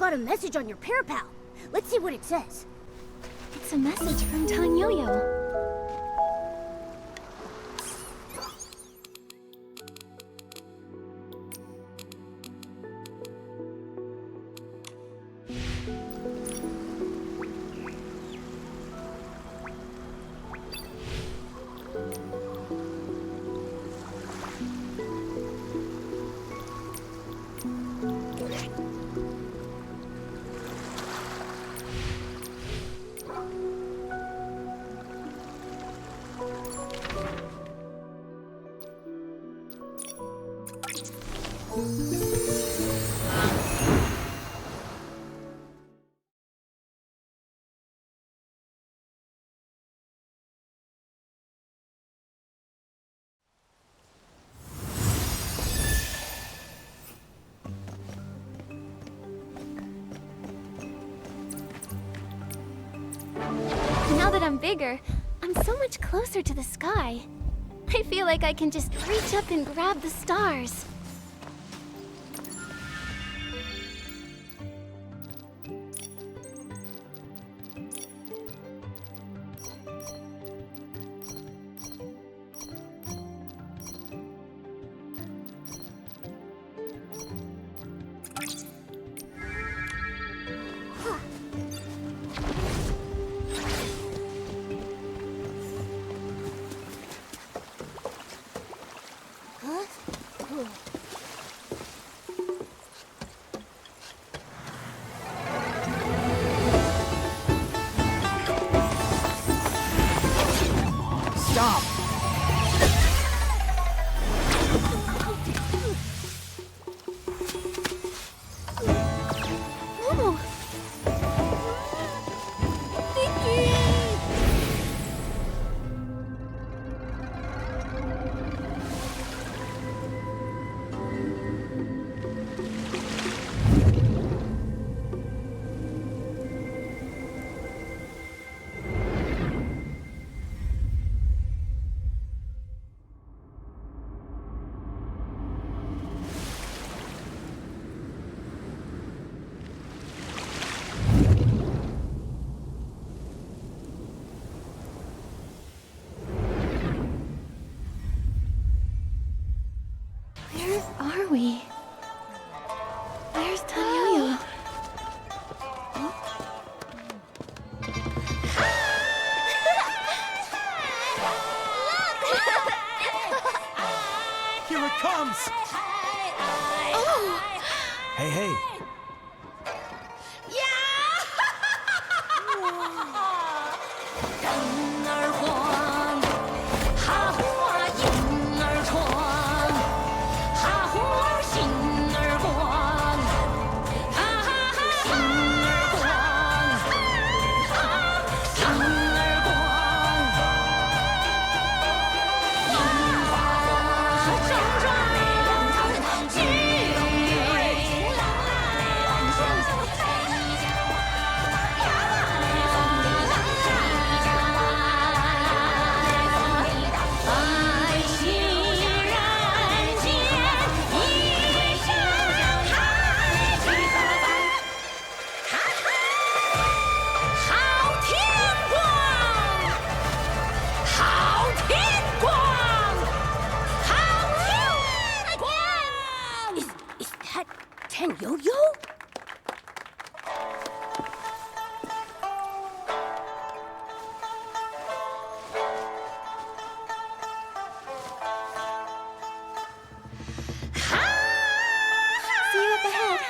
got a message on your parapal. Let's see what it says. It's a message from Tan Yo-Yo. Now that I'm bigger, I'm so much closer to the sky. I feel like I can just reach up and grab the stars. Stop! Momo! Nikki! Where are we? Where's Tan Yo-Yo? Here it comes! Oh! Hey, hey! Is that Tan Yo-Yo? See you up ahead.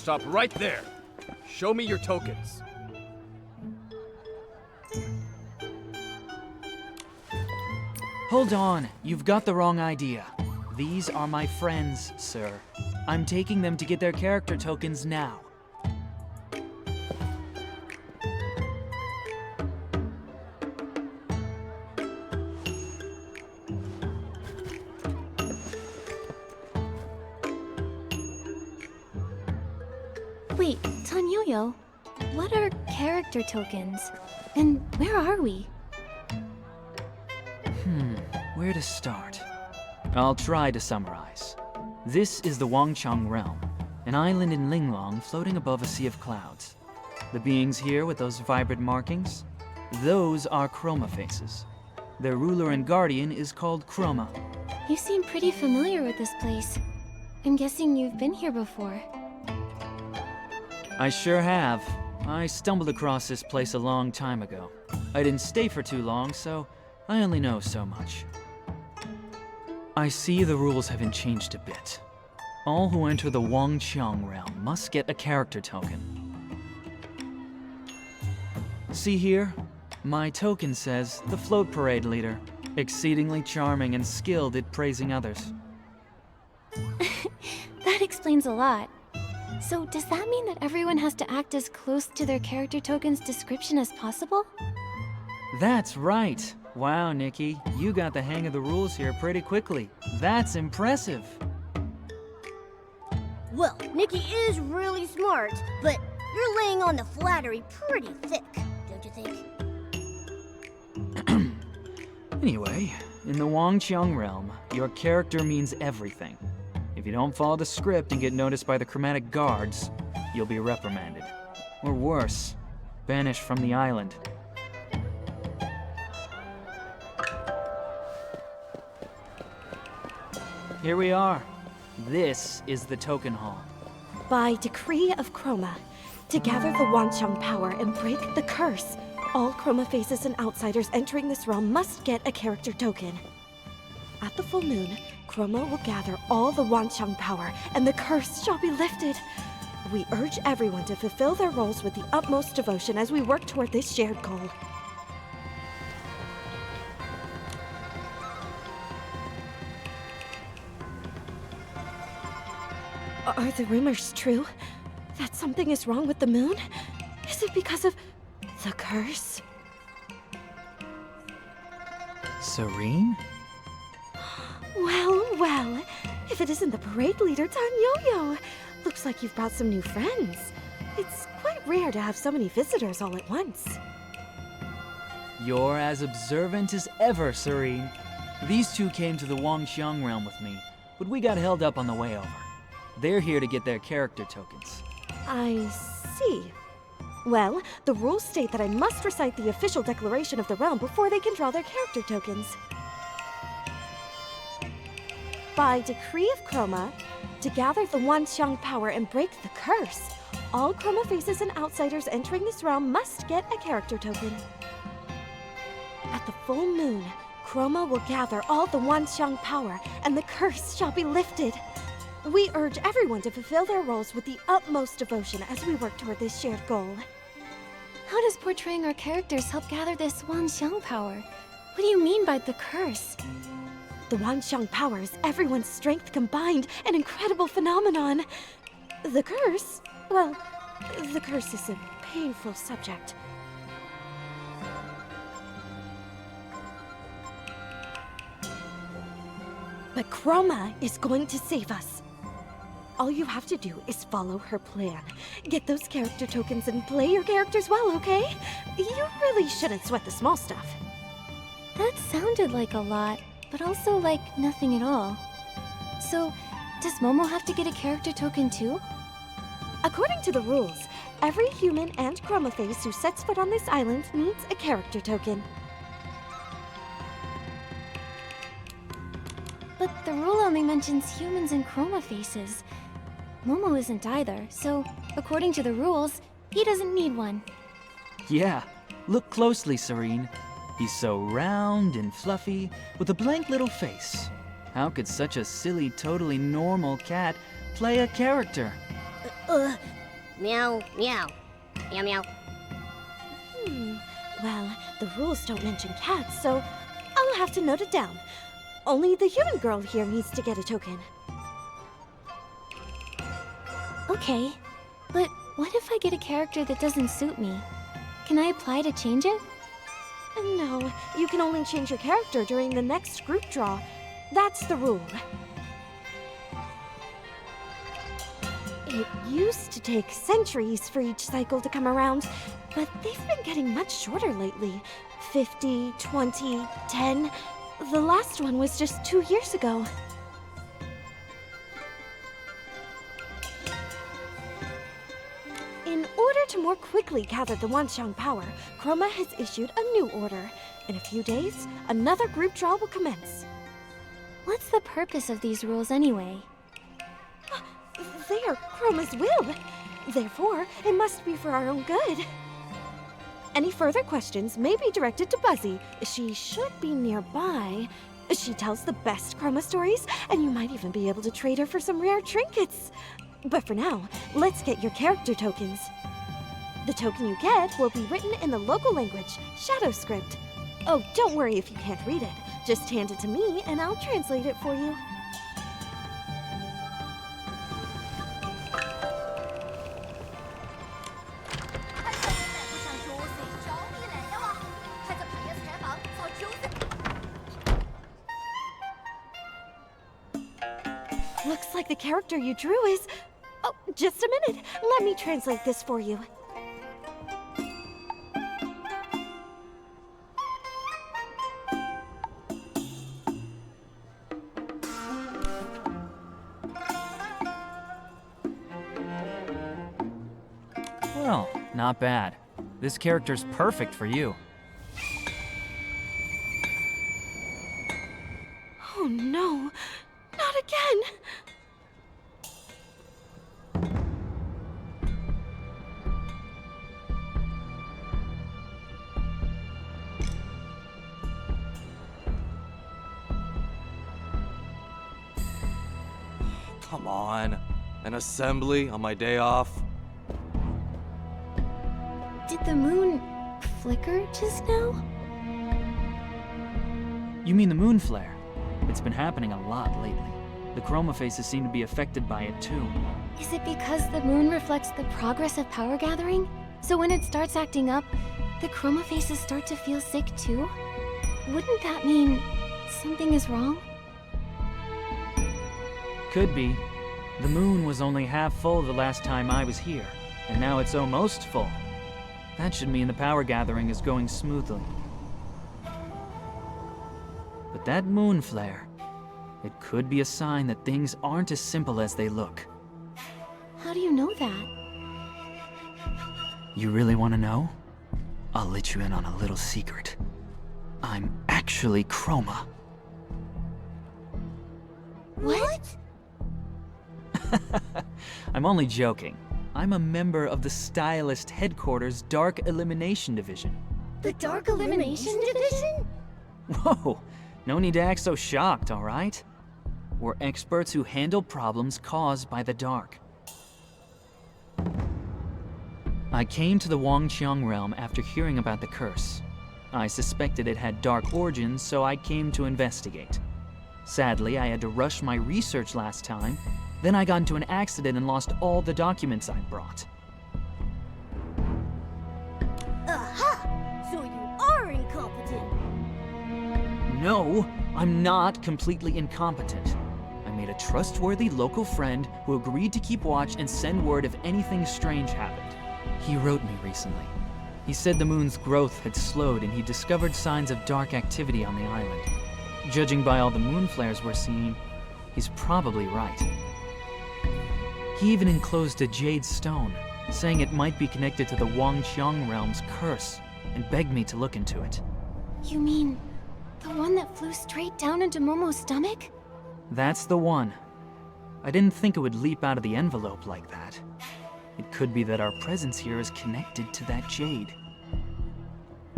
stop right there. Show me your tokens. Hold on, you've got the wrong idea. These are my friends, sir. I'm taking them to get their character tokens now. Wait, Tanyoyo, what are character tokens? And where are we? Where to start? I'll try to summarize. This is the Wangchang realm, an island in Linglong floating above a sea of clouds. The beings here with those vibrant markings? Those are Chroma faces. Their ruler and guardian is called Chroma. You seem pretty familiar with this place. I'm guessing you've been here before. I sure have. I stumbled across this place a long time ago. I didn't stay for too long, so I only know so much. I see the rules haven't changed a bit. All who enter the Wangchang realm must get a character token. See here? My token says the float parade leader, exceedingly charming and skilled at praising others. That explains a lot. So does that mean that everyone has to act as close to their character token's description as possible? That's right. Wow, Nikki, you got the hang of the rules here pretty quickly. That's impressive. Well, Nikki is really smart, but you're laying on the flattery pretty thick, don't you think? Anyway, in the Wangchang realm, your character means everything. If you don't follow the script and get noticed by the Chromatic guards, you'll be reprimanded. Or worse, banished from the island. Here we are. This is the token hall. By decree of Chroma, to gather the Wanchang power and break the curse, all Chroma faces and outsiders entering this realm must get a character token. At the full moon, Chroma will gather all the Wanchang power, and the curse shall be lifted. We urge everyone to fulfill their roles with the utmost devotion as we work toward this shared goal. Are the rumors true? That something is wrong with the moon? Is it because of the curse? Serene? Well, if it isn't the parade leader, Tanyoyo. Looks like you've brought some new friends. It's quite rare to have so many visitors all at once. You're as observant as ever, Serene. These two came to the Wangxiang realm with me, but we got held up on the way over. They're here to get their character tokens. I see. Well, the rules state that I must recite the official declaration of the realm before they can draw their character tokens. By decree of Chroma, to gather the Wanxiang power and break the curse, all Chroma faces and outsiders entering this realm must get a character token. At the full moon, Chroma will gather all the Wanxiang power, and the curse shall be lifted. We urge everyone to fulfill their roles with the utmost devotion as we work toward this shared goal. How does portraying our characters help gather this Wanxiang power? What do you mean by the curse? The Wanxiang power is everyone's strength combined, an incredible phenomenon. The curse? Well, the curse is a painful subject. But Chroma is going to save us. All you have to do is follow her plan. Get those character tokens and play your characters well, okay? You really shouldn't sweat the small stuff. That sounded like a lot, but also like nothing at all. So, does Momo have to get a character token too? According to the rules, every human and Chroma face who sets foot on this island needs a character token. But the rule only mentions humans and Chroma faces. Momo isn't either, so according to the rules, he doesn't need one. Yeah, look closely, Serene. He's so round and fluffy, with a blank little face. How could such a silly, totally normal cat play a character? Meow, meow. Meow, meow. Well, the rules don't mention cats, so I'll have to note it down. Only the human girl here needs to get a token. Okay, but what if I get a character that doesn't suit me? Can I apply to change it? No, you can only change your character during the next group draw. That's the rule. It used to take centuries for each cycle to come around, but they've been getting much shorter lately. 50, 20, 10. The last one was just 2 years ago. In order to more quickly gather the Wanxiang power, Chroma has issued a new order. In a few days, another group draw will commence. What's the purpose of these rules anyway? They are Chroma's will. Therefore, it must be for our own good. Any further questions may be directed to Buzzy. She should be nearby. She tells the best Chroma stories, and you might even be able to trade her for some rare trinkets. But for now, let's get your character tokens. The token you get will be written in the local language, Shadow Script. Oh, don't worry if you can't read it. Just hand it to me, and I'll translate it for you. Looks like the character you drew is... Oh, just a minute. Let me translate this for you. Well, not bad. This character's perfect for you. Oh no, not again! Come on. An assembly on my day off? Did the moon flicker just now? You mean the moon flare? It's been happening a lot lately. The chroma faces seem to be affected by it too. Is it because the moon reflects the progress of power gathering? So when it starts acting up, the chroma faces start to feel sick too? Wouldn't that mean something is wrong? Could be. The moon was only half full the last time I was here, and now it's almost full. That should mean the power gathering is going smoothly. But that moon flare, it could be a sign that things aren't as simple as they look. How do you know that? You really want to know? I'll let you in on a little secret. I'm actually Chroma. What? I'm only joking. I'm a member of the Stylist Headquarters Dark Elimination Division. The Dark Elimination Division? Whoa, no need to act so shocked, all right? We're experts who handle problems caused by the dark. I came to the Wangqiang realm after hearing about the curse. I suspected it had dark origins, so I came to investigate. Sadly, I had to rush my research last time. Then I got into an accident and lost all the documents I brought. Aha! So you are incompetent. No, I'm not completely incompetent. I made a trustworthy local friend who agreed to keep watch and send word if anything strange happened. He wrote me recently. He said the moon's growth had slowed and he discovered signs of dark activity on the island. Judging by all the moon flares we're seeing, he's probably right. He even enclosed a jade stone, saying it might be connected to the Wangqiang realm's curse, and begged me to look into it. You mean the one that flew straight down into Momo's stomach? That's the one. I didn't think it would leap out of the envelope like that. It could be that our presence here is connected to that jade.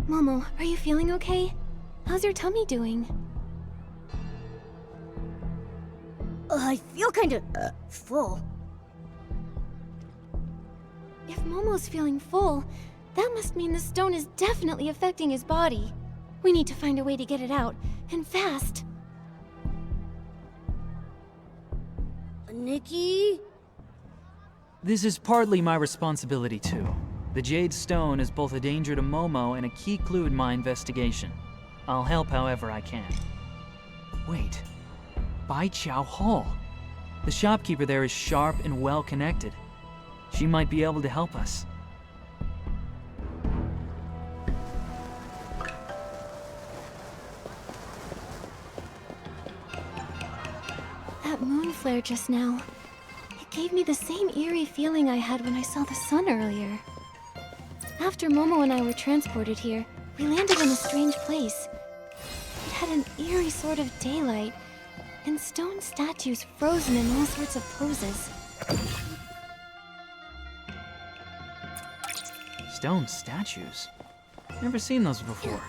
Momo, are you feeling okay? How's your tummy doing? I feel kinda full. If Momo's feeling full, that must mean the stone is definitely affecting his body. We need to find a way to get it out, and fast. Nikki? This is partly my responsibility too. The Jade Stone is both a danger to Momo and a key clue in my investigation. I'll help however I can. Wait. Bai Chao Hall. The shopkeeper there is sharp and well connected. She might be able to help us. That moon flare just now. It gave me the same eerie feeling I had when I saw the sun earlier. After Momo and I were transported here, we landed in a strange place. It had an eerie sort of daylight, and stone statues frozen in all sorts of poses. Stone statues? Never seen those before.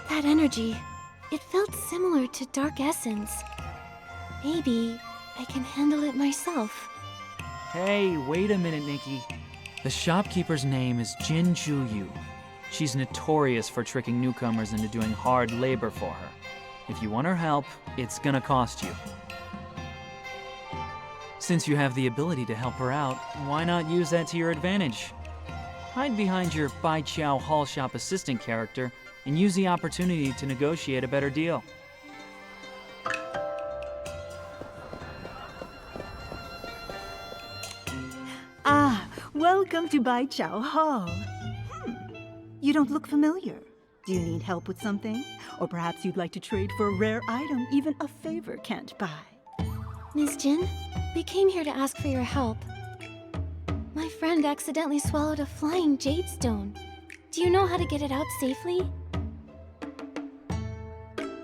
That energy, it felt similar to dark essence. Maybe I can handle it myself. Hey, wait a minute, Nikki. The shopkeeper's name is Jin Ju Yu. She's notorious for tricking newcomers into doing hard labor for her. If you want her help, it's gonna cost you. Since you have the ability to help her out, why not use that to your advantage? Hide behind your Bai Chao Hall Shop assistant character and use the opportunity to negotiate a better deal. Ah, welcome to Bai Chao Hall. You don't look familiar. Do you need help with something? Or perhaps you'd like to trade for a rare item even a favor can't buy. Miss Jin, we came here to ask for your help. My friend accidentally swallowed a flying jade stone. Do you know how to get it out safely?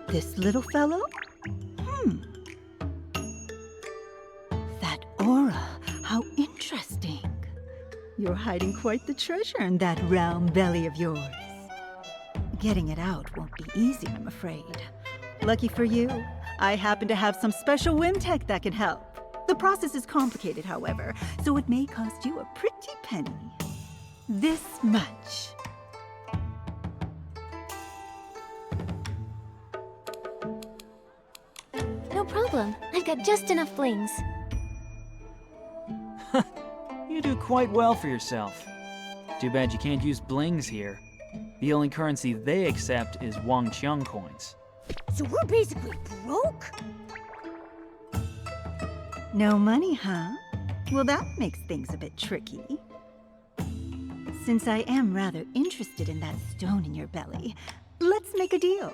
This little fellow? That aura, how interesting. You're hiding quite the treasure in that round belly of yours. Getting it out won't be easy, I'm afraid. Lucky for you, I happen to have some special whim tech that can help. The process is complicated, however, so it may cost you a pretty penny. This much. No problem. I've got just enough blings. You do quite well for yourself. Too bad you can't use blings here. The only currency they accept is Wangqiang coins. So we're basically broke? No money, huh? Well, that makes things a bit tricky. Since I am rather interested in that stone in your belly, let's make a deal.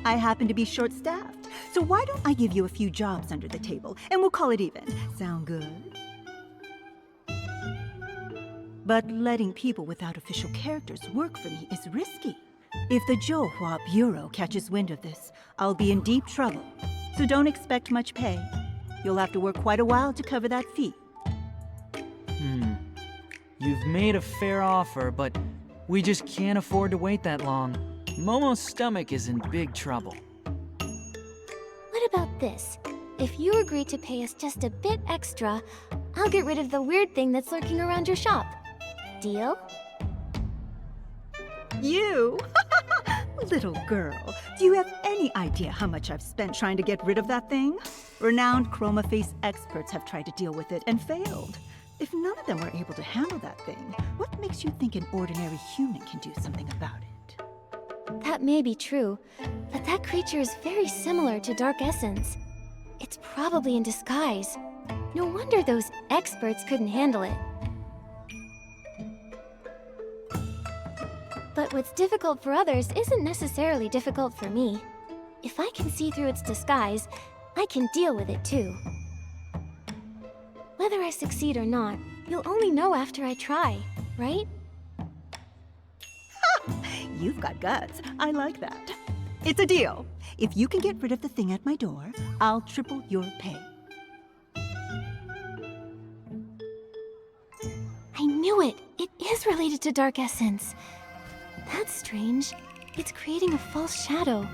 I happen to be short-staffed, so why don't I give you a few jobs under the table, and we'll call it even. Sound good? But letting people without official characters work for me is risky. If the Zhouhua Bureau catches wind of this, I'll be in deep trouble. So don't expect much pay. You'll have to work quite a while to cover that fee. You've made a fair offer, but we just can't afford to wait that long. Momo's stomach is in big trouble. What about this? If you agree to pay us just a bit extra, I'll get rid of the weird thing that's lurking around your shop. Deal? You? Little girl, do you have any idea how much I've spent trying to get rid of that thing? Renowned chroma face experts have tried to deal with it and failed. If none of them were able to handle that thing, what makes you think an ordinary human can do something about it? That may be true, but that creature is very similar to Dark Essence. It's probably in disguise. No wonder those experts couldn't handle it. But what's difficult for others isn't necessarily difficult for me. If I can see through its disguise, I can deal with it too. Whether I succeed or not, you'll only know after I try, right? You've got guts. I like that. It's a deal. If you can get rid of the thing at my door, I'll triple your pay. I knew it! It is related to Dark Essence. That's strange. It's creating a false shadow,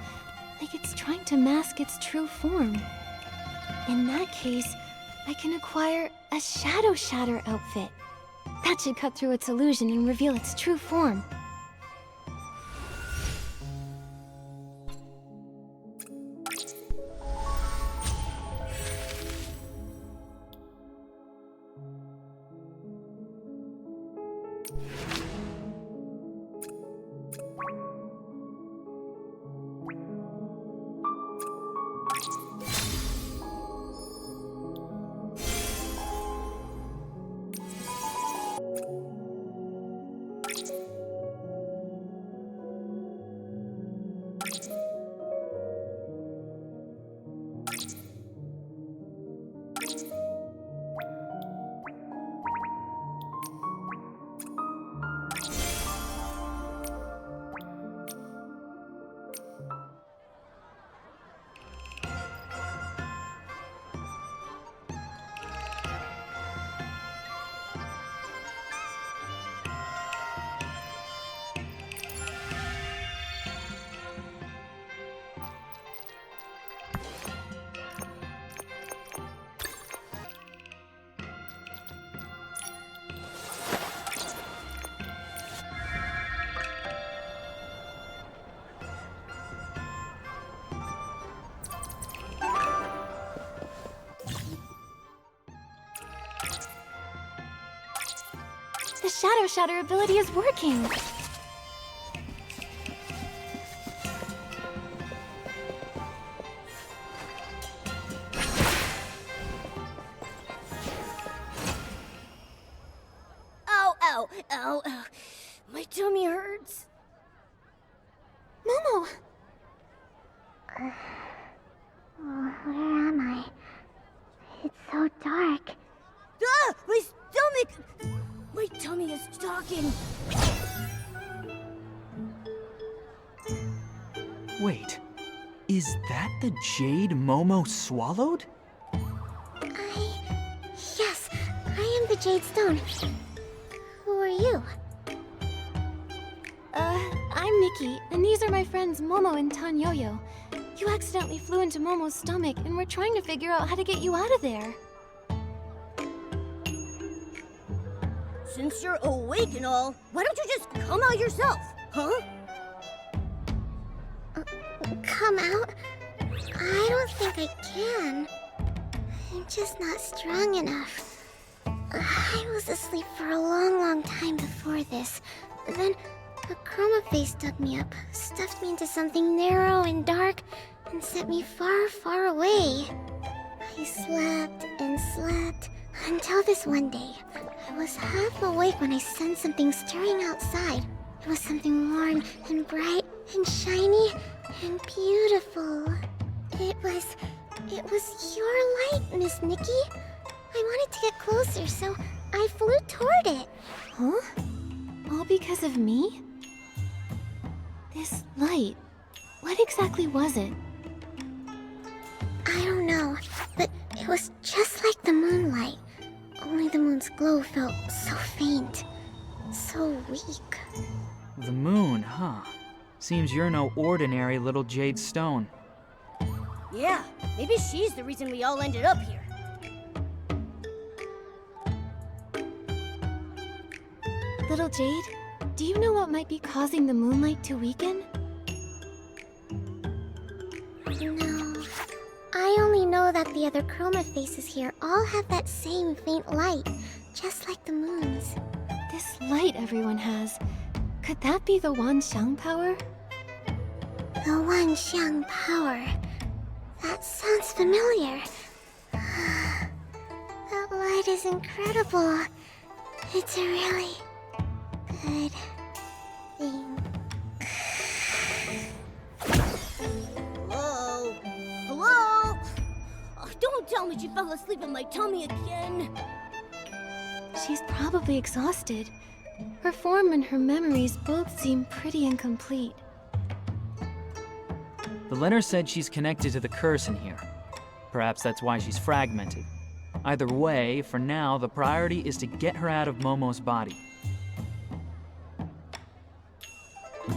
like it's trying to mask its true form. In that case, I can acquire A shadow shatter outfit. That should cut through its illusion and reveal its true form. The shadow shatter ability is working! Ow, ow, ow, ow. My tummy hurts. Momo! Where am I? It's so dark. Ah! My stomach! My tummy is talking. Wait, is that the jade Momo swallowed? Yes, I am the Jade Stone. Who are you? I'm Nikki, and these are my friends Momo and Tanyoyo. You accidentally flew into Momo's stomach, and we're trying to figure out how to get you out of there. Since you're awake and all, why don't you just come out yourself, huh? Come out? I don't think I can. I'm just not strong enough. I was asleep for a long time before this. Then a chroma face dug me up, stuffed me into something narrow and dark, and sent me far away. I slept and slept until this one day. I was half awake when I sensed something stirring outside. It was something warm and bright and shiny and beautiful. It was your light, Miss Nikki. I wanted to get closer, so I flew toward it. Huh? All because of me? This light, what exactly was it? I don't know, but it was just like the moonlight. Only the moon's glow felt so faint, so weak. The moon, huh? Seems you're no ordinary little jade stone. Yeah, maybe she's the reason we all ended up here. Little Jade, do you know what might be causing the moonlight to weaken? No. I only know that the other chroma faces here all have that same faint light, just like the moon's. This light everyone has, could that be the Wanxiang power? The Wanxiang power. That sounds familiar. That light is incredible. It's a really good thing. Hello? Hello? Oh, don't tell me she fell asleep in my tummy again. She's probably exhausted. Her form and her memories both seem pretty incomplete. The letter said she's connected to the curse in here. Perhaps that's why she's fragmented. Either way, for now, the priority is to get her out of Momo's body.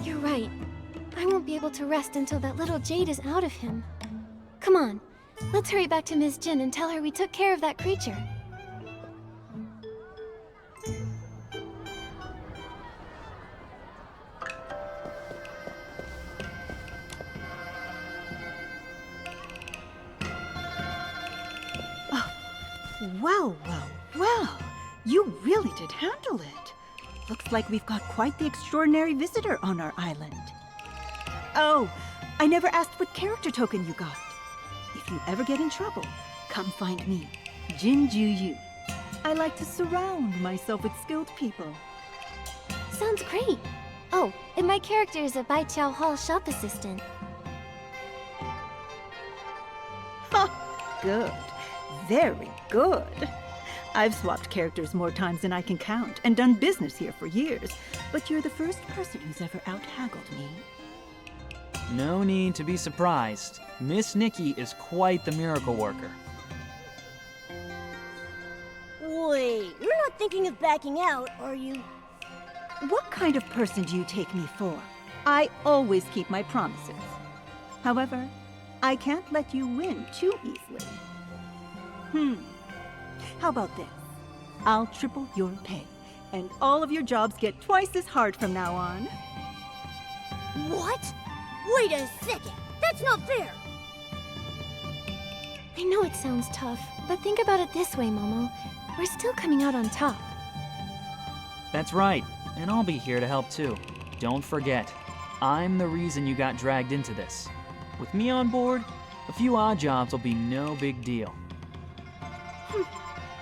You're right. I won't be able to rest until that little Jade is out of him. Come on, let's hurry back to Ms. Jin and tell her we took care of that creature. Well, well, well. You really did handle it. Looks like we've got quite the extraordinary visitor on our island. Oh, I never asked what character token you got. If you ever get in trouble, come find me, Jinju Yu. I like to surround myself with skilled people. Sounds great. Oh, and my character is a Bai Chao Hall shop assistant. Ha! Good. Very good. I've swapped characters more times than I can count and done business here for years, but you're the first person who's ever out-haggled me. No need to be surprised. Miss Nikki is quite the miracle worker. Wait, you're not thinking of backing out, are you? What kind of person do you take me for? I always keep my promises. However, I can't let you win too easily. How about this? I'll triple your pay, and all of your jobs get twice as hard from now on. What? Wait a second! That's not fair! I know it sounds tough, but think about it this way, Momo. We're still coming out on top. That's right, and I'll be here to help too. Don't forget, I'm the reason you got dragged into this. With me on board, a few odd jobs will be no big deal.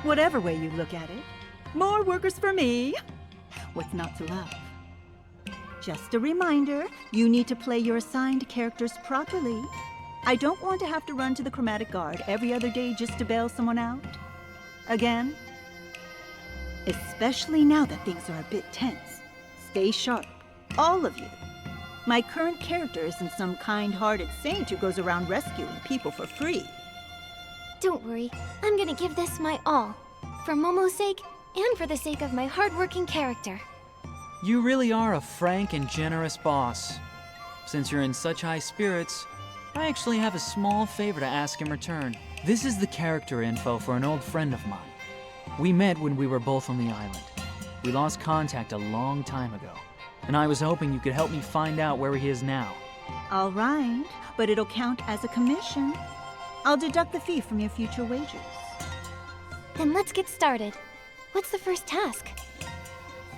Whatever way you look at it, more workers for me. What's not to love? Just a reminder, you need to play your assigned characters properly. I don't want to have to run to the Chromatic Guard every other day just to bail someone out. Again? Especially now that things are a bit tense. Stay sharp, all of you. My current character isn't some kind-hearted saint who goes around rescuing people for free. Don't worry, I'm gonna give this my all. For Momo's sake, and for the sake of my hardworking character. You really are a frank and generous boss. Since you're in such high spirits, I actually have a small favor to ask in return. This is the character info for an old friend of mine. We met when we were both on the island. We lost contact a long time ago, and I was hoping you could help me find out where he is now. All right, but it'll count as a commission. I'll deduct the fee from your future wages. Then let's get started. What's the first task?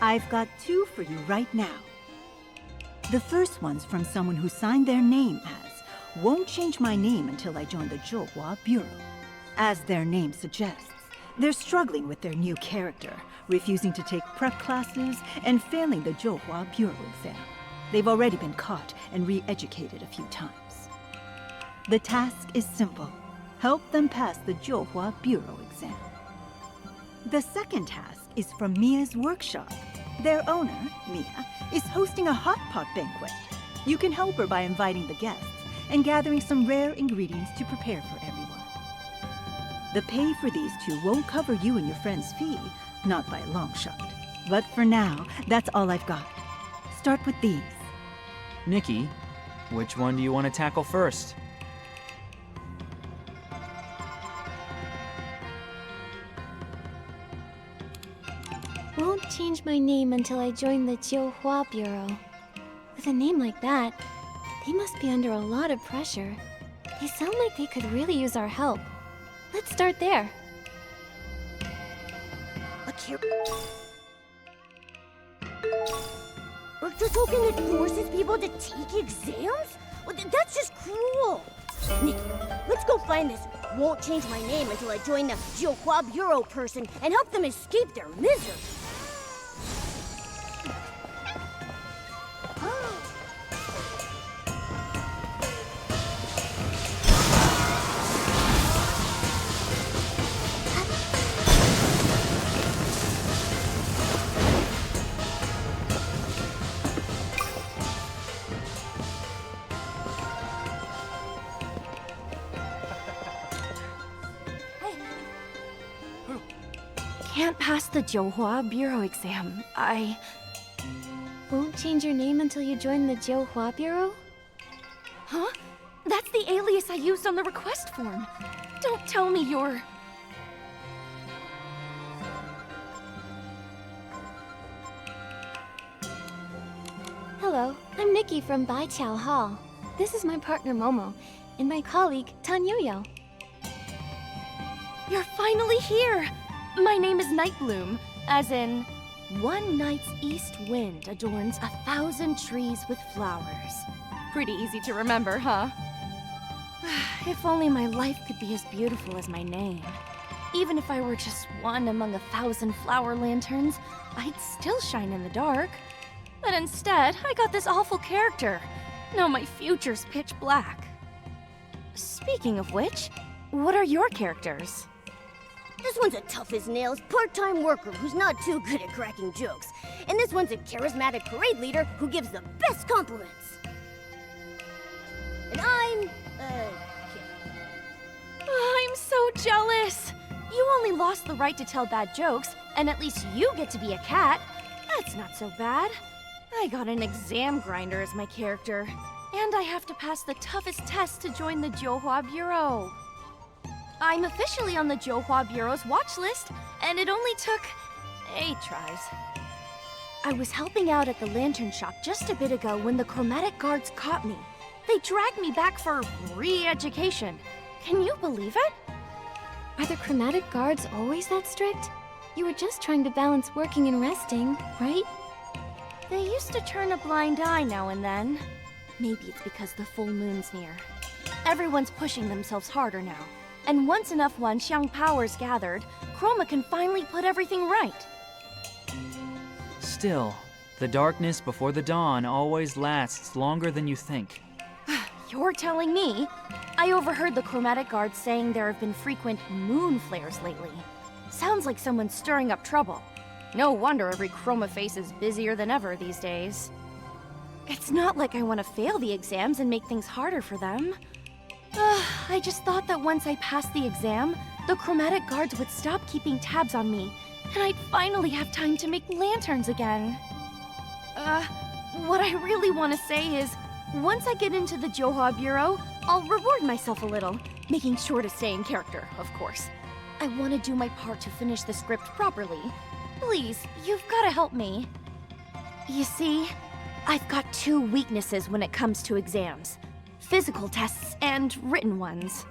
I've got two for you right now. The first one's from someone who signed their name as, "Won't change my name until I join the Zhouhua Bureau." As their name suggests, they're struggling with their new character, refusing to take prep classes and failing the Zhouhua Bureau exam. They've already been caught and re-educated a few times. The task is simple. Help them pass the Zhouhua Bureau exam. The second task is from Mia's workshop. Their owner, Mia, is hosting a hot pot banquet. You can help her by inviting the guests and gathering some rare ingredients to prepare for everyone. The pay for these two won't cover you and your friend's fee, not by a long shot. But for now, that's all I've got. Start with these. Nikki, which one do you want to tackle first? Won't change my name until I join the Zhouhua Bureau. With a name like that, they must be under a lot of pressure. They sound like they could really use our help. Let's start there. A character token that forces people to take exams? Well, that's just cruel. Nikki, let's go find this "won't change my name until I join the Zhouhua Bureau" person and help them escape their misery. Can't pass the Zhouhua Bureau exam. Won't change your name until you join the Zhouhua Bureau? Huh? That's the alias I used on the request form. Don't tell me you're... Hello, I'm Nikki from Bai Chao Hall. This is my partner Momo, and my colleague Tanyuyo. You're finally here! My name is Nightbloom, as in, one night's east wind adorns 1,000 trees with flowers. Pretty easy to remember, huh? If only my life could be as beautiful as my name. Even if I were just one among 1,000 flower lanterns, I'd still shine in the dark. But instead, I got this awful character. Now my future's pitch black. Speaking of which, what are your characters? This one's a tough as nails part-time worker who's not too good at cracking jokes. And this one's a charismatic parade leader who gives the best compliments. And I'm, kid. I'm so jealous! You only lost the right to tell bad jokes, and at least you get to be a cat. That's not so bad. I got an exam grinder as my character, and I have to pass the toughest test to join the Johua Bureau. I'm officially on the Johua Bureau's watch list, and it only took 8 tries. I was helping out at the lantern shop just a bit ago when the Chromatic guards caught me. They dragged me back for re-education. Can you believe it? Are the Chromatic guards always that strict? You were just trying to balance working and resting, right? They used to turn a blind eye now and then. Maybe it's because the full moon's near. Everyone's pushing themselves harder now. And once enough Wanxiang powers gathered, Chroma can finally put everything right. Still, the darkness before the dawn always lasts longer than you think. You're telling me? I overheard the Chromatic guards saying there have been frequent moon flares lately. Sounds like someone's stirring up trouble. No wonder every Chroma face is busier than ever these days. It's not like I want to fail the exams and make things harder for them. I just thought that once I passed the exam, the Chromatic guards would stop keeping tabs on me, and I'd finally have time to make lanterns again. What I really want to say is, once I get into the Johua Bureau, I'll reward myself a little, making sure to stay in character, of course. I want to do my part to finish the script properly. Please, you've got to help me. You see, I've got 2 weaknesses when it comes to exams. Physical tests and written ones.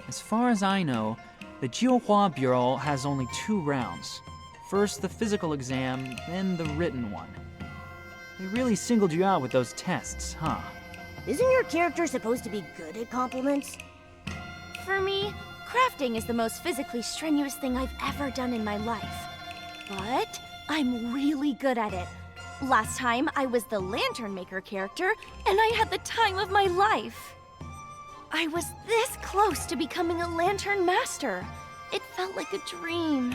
As far as I know, the Johua Bureau has only 2 rounds. First the physical exam, then the written one. They really singled you out with those tests, huh? Isn't your character supposed to be good at compliments? For me, crafting is the most physically strenuous thing I've ever done in my life. But I'm really good at it. Last time, I was the Lantern Maker character, and I had the time of my life. I was this close to becoming a Lantern Master. It felt like a dream.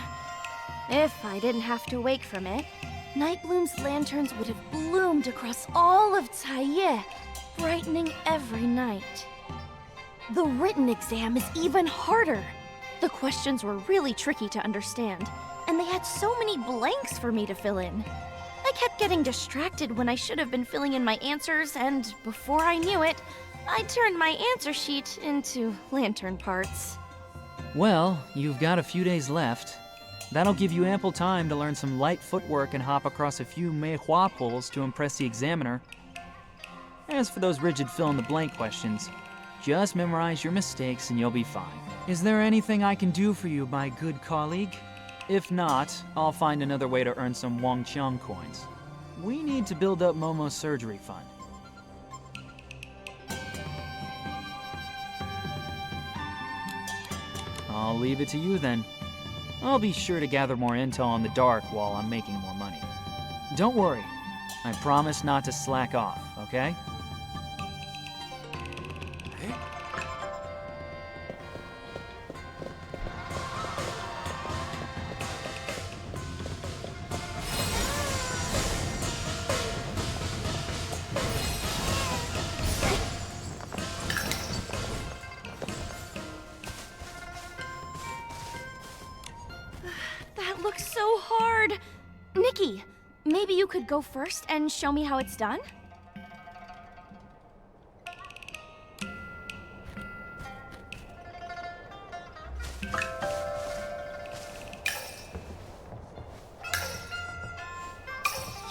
If I didn't have to wake from it, Nightbloom's lanterns would have bloomed across all of Taiye, brightening every night. The written exam is even harder. The questions were really tricky to understand, and they had so many blanks for me to fill in. I kept getting distracted when I should have been filling in my answers, and before I knew it, I turned my answer sheet into lantern parts. Well, you've got a few days left. That'll give you ample time to learn some light footwork and hop across a few meihua poles to impress the examiner. As for those rigid fill-in-the-blank questions, just memorize your mistakes and you'll be fine. Is there anything I can do for you, my good colleague? If not, I'll find another way to earn some Wangqiang coins. We need to build up Momo's surgery fund. I'll leave it to you then. I'll be sure to gather more intel on the dark while I'm making more money. Don't worry, I promise not to slack off, okay? That looks so hard! Nikki, maybe you could go first and show me how it's done?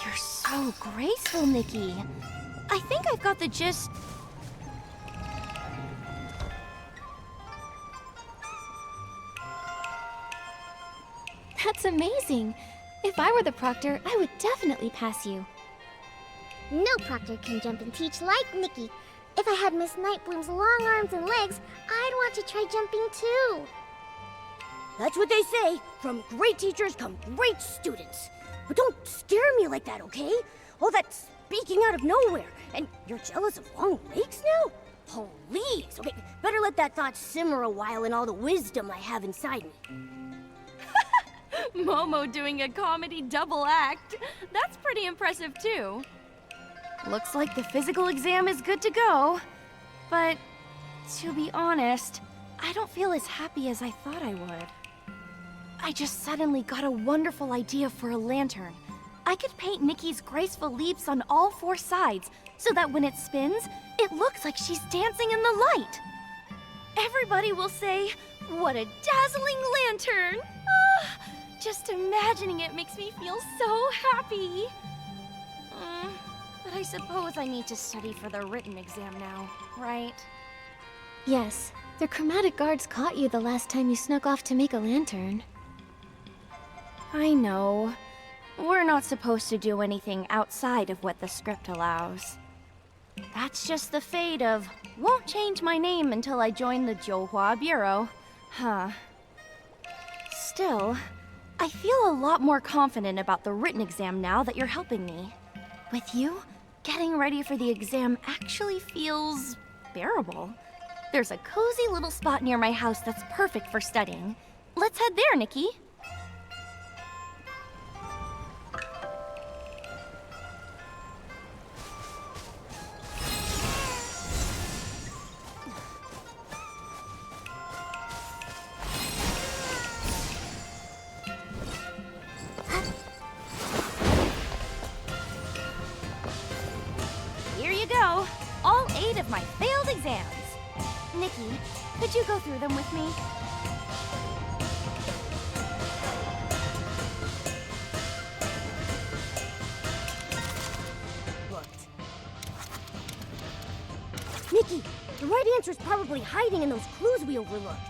You're so graceful, Nikki. I think I've got the gist. That's amazing. If I were the proctor, I would definitely pass you. No proctor can jump and teach like Nikki. If I had Miss Nightbloom's long arms and legs, I'd want to try jumping too. That's what they say. From great teachers come great students. But don't scare me like that, okay? All that speaking out of nowhere. And you're jealous of long legs now? Please. Okay, better let that thought simmer a while in all the wisdom I have inside me. Momo doing a comedy double act. That's pretty impressive too. Looks like the physical exam is good to go. But to be honest, I don't feel as happy as I thought I would. I just suddenly got a wonderful idea for a lantern. I could paint Nikki's graceful leaps on all four sides so that when it spins, it looks like she's dancing in the light. Everybody will say, "What a dazzling lantern!" Ah, just imagining it makes me feel so happy. But I suppose I need to study for the written exam now, right? Yes, the Chromatic guards caught you the last time you snuck off to make a lantern. I know. We're not supposed to do anything outside of what the script allows. That's just the fate of, won't change my name until I join the Zhouhua Bureau. Huh. Still, I feel a lot more confident about the written exam now that you're helping me. With you, getting ready for the exam actually feels bearable. There's a cozy little spot near my house that's perfect for studying. Let's head there, Nikki. Here you go. All 8 of my failed exams. Nikki, could you go through them with me? Looked. Nikki, the right answer is probably hiding in those clues we overlooked.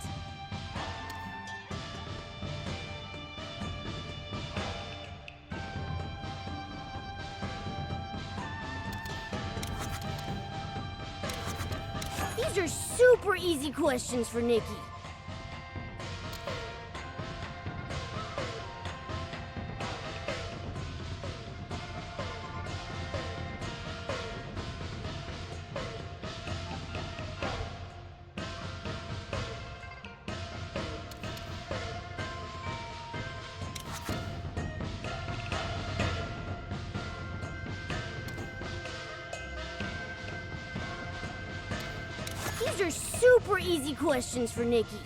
These are super easy questions for Nikki. These are super easy questions for Nikki.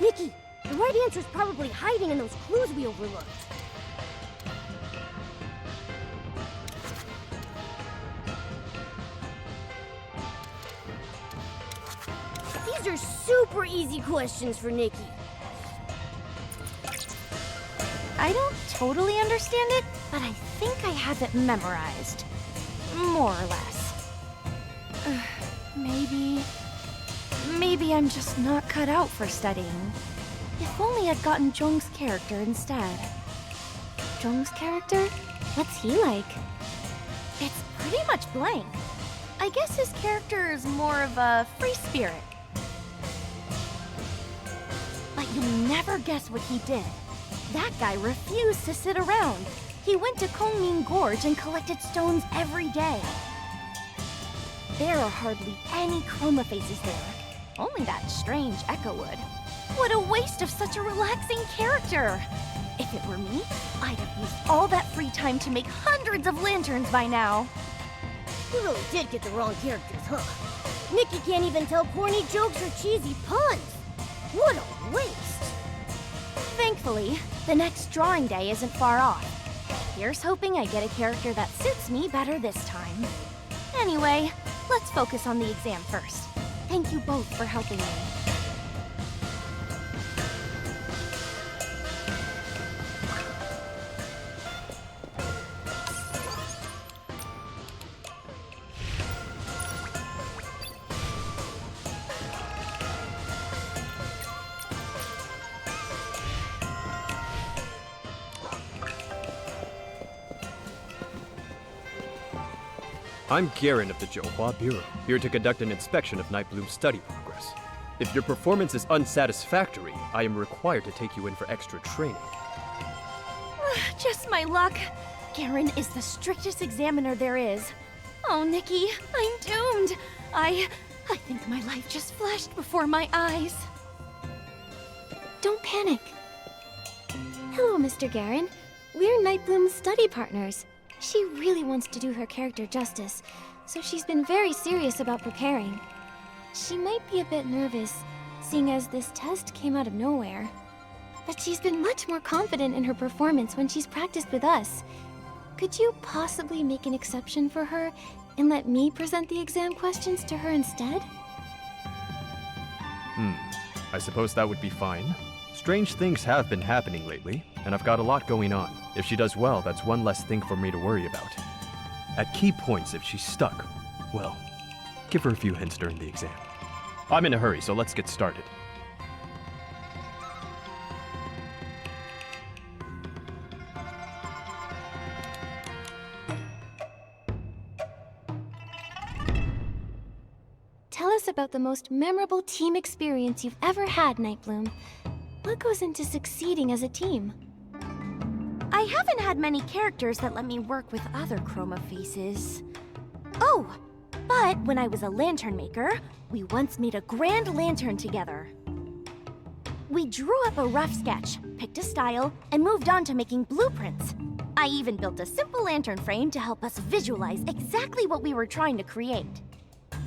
Nikki, the right answer is probably hiding in those clues we overlooked. These are super easy questions for Nikki. I don't totally understand it, but I think I have it memorized. More or less. Maybe I'm just not cut out for studying. If only I'd gotten Zhong's character instead. Zhong's character? What's he like? It's pretty much blank. I guess his character is more of a free spirit. But you'll never guess what he did. That guy refused to sit around. He went to Kongming Gorge and collected stones every day. There are hardly any chroma faces there. Only that strange Echo wood. What a waste of such a relaxing character! If it were me, I'd have used all that free time to make hundreds of lanterns by now. You really did get the wrong characters, huh? Nikki can't even tell corny jokes or cheesy puns. What a waste! Thankfully, the next drawing day isn't far off. Here's hoping I get a character that suits me better this time. Anyway, let's focus on the exam first. Thank you both for helping me. I'm Garen of the Johua Bureau, here to conduct an inspection of Nightbloom's study progress. If your performance is unsatisfactory, I am required to take you in for extra training. Just my luck. Garen is the strictest examiner there is. Oh, Nikki, I'm doomed. I think my life just flashed before my eyes. Don't panic. Hello, Mr. Garen. We're Nightbloom's study partners. She really wants to do her character justice, so she's been very serious about preparing. She might be a bit nervous, seeing as this test came out of nowhere. But she's been much more confident in her performance when she's practiced with us. Could you possibly make an exception for her and let me present the exam questions to her instead? I suppose that would be fine. Strange things have been happening lately, and I've got a lot going on. If she does well, that's one less thing for me to worry about. At key points, if she's stuck, well, give her a few hints during the exam. I'm in a hurry, so let's get started. Tell us about the most memorable team experience you've ever had, Nightbloom. What goes into succeeding as a team? I haven't had many characters that let me work with other chroma faces. Oh, but when I was a lantern maker, we once made a grand lantern together. We drew up a rough sketch, picked a style, and moved on to making blueprints. I even built a simple lantern frame to help us visualize exactly what we were trying to create.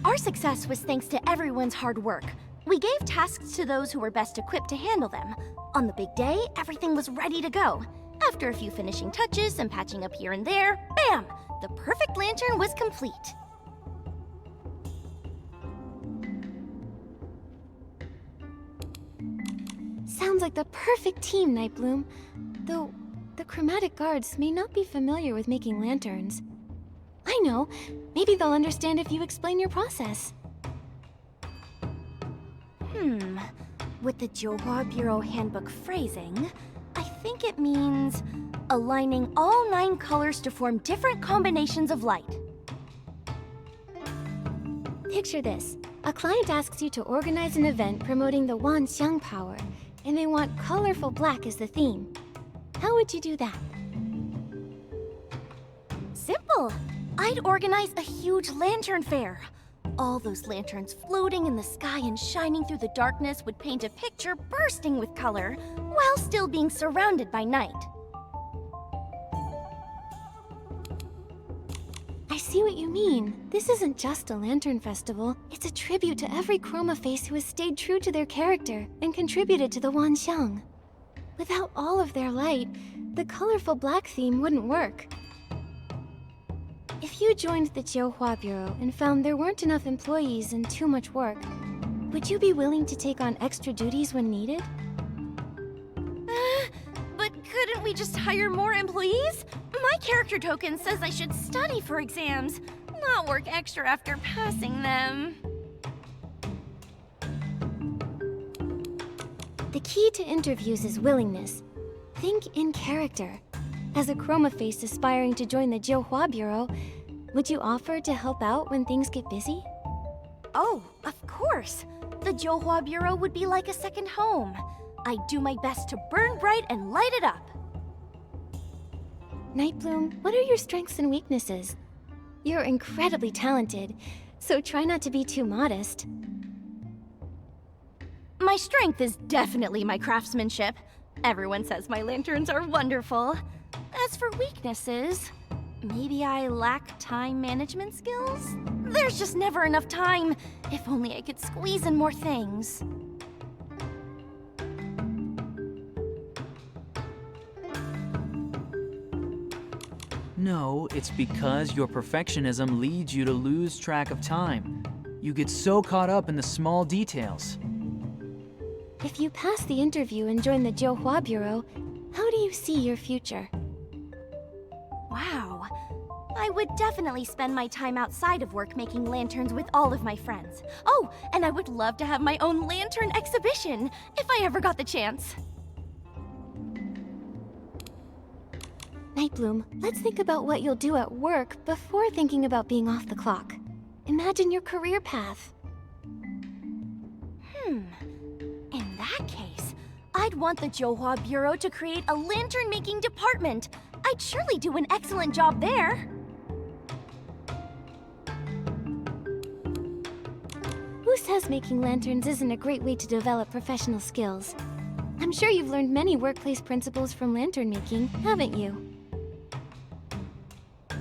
Our success was thanks to everyone's hard work. We gave tasks to those who were best equipped to handle them. On the big day, everything was ready to go. After a few finishing touches and patching up here and there, bam! The perfect lantern was complete. Sounds like the perfect team, Nightbloom. Though, the Chromatic guards may not be familiar with making lanterns. I know. Maybe they'll understand if you explain your process. With the Johua Bureau handbook phrasing, I think it means aligning all 9 colors to form different combinations of light. Picture this. A client asks you to organize an event promoting the Wanxiang power, and they want colorful black as the theme. How would you do that? Simple! I'd organize a huge lantern fair. All those lanterns floating in the sky and shining through the darkness would paint a picture bursting with color, while still being surrounded by night. I see what you mean. This isn't just a lantern festival. It's a tribute to every chroma face who has stayed true to their character and contributed to the Wanxiang. Without all of their light, the colorful black theme wouldn't work. If you joined the Johua Bureau and found there weren't enough employees and too much work, would you be willing to take on extra duties when needed? But couldn't we just hire more employees? My character token says I should study for exams, not work extra after passing them. The key to interviews is willingness. Think in character. As a chroma face aspiring to join the Johua Bureau, would you offer to help out when things get busy? Oh, of course. The Johua Bureau would be like a second home. I'd do my best to burn bright and light it up. Nightbloom, what are your strengths and weaknesses? You're incredibly talented, so try not to be too modest. My strength is definitely my craftsmanship. Everyone says my lanterns are wonderful. As for weaknesses, maybe I lack time management skills? There's just never enough time. If only I could squeeze in more things. No, it's because your perfectionism leads you to lose track of time. You get so caught up in the small details. If you pass the interview and join the Jiuhua Bureau, how do you see your future? Wow. I would definitely spend my time outside of work making lanterns with all of my friends. Oh, and I would love to have my own lantern exhibition, if I ever got the chance. Nightbloom, let's think about what you'll do at work before thinking about being off the clock. Imagine your career path. In that case, I'd want the Jiuhua Bureau to create a lantern-making department. I'd surely do an excellent job there. Who says making lanterns isn't a great way to develop professional skills? I'm sure you've learned many workplace principles from lantern making, haven't you?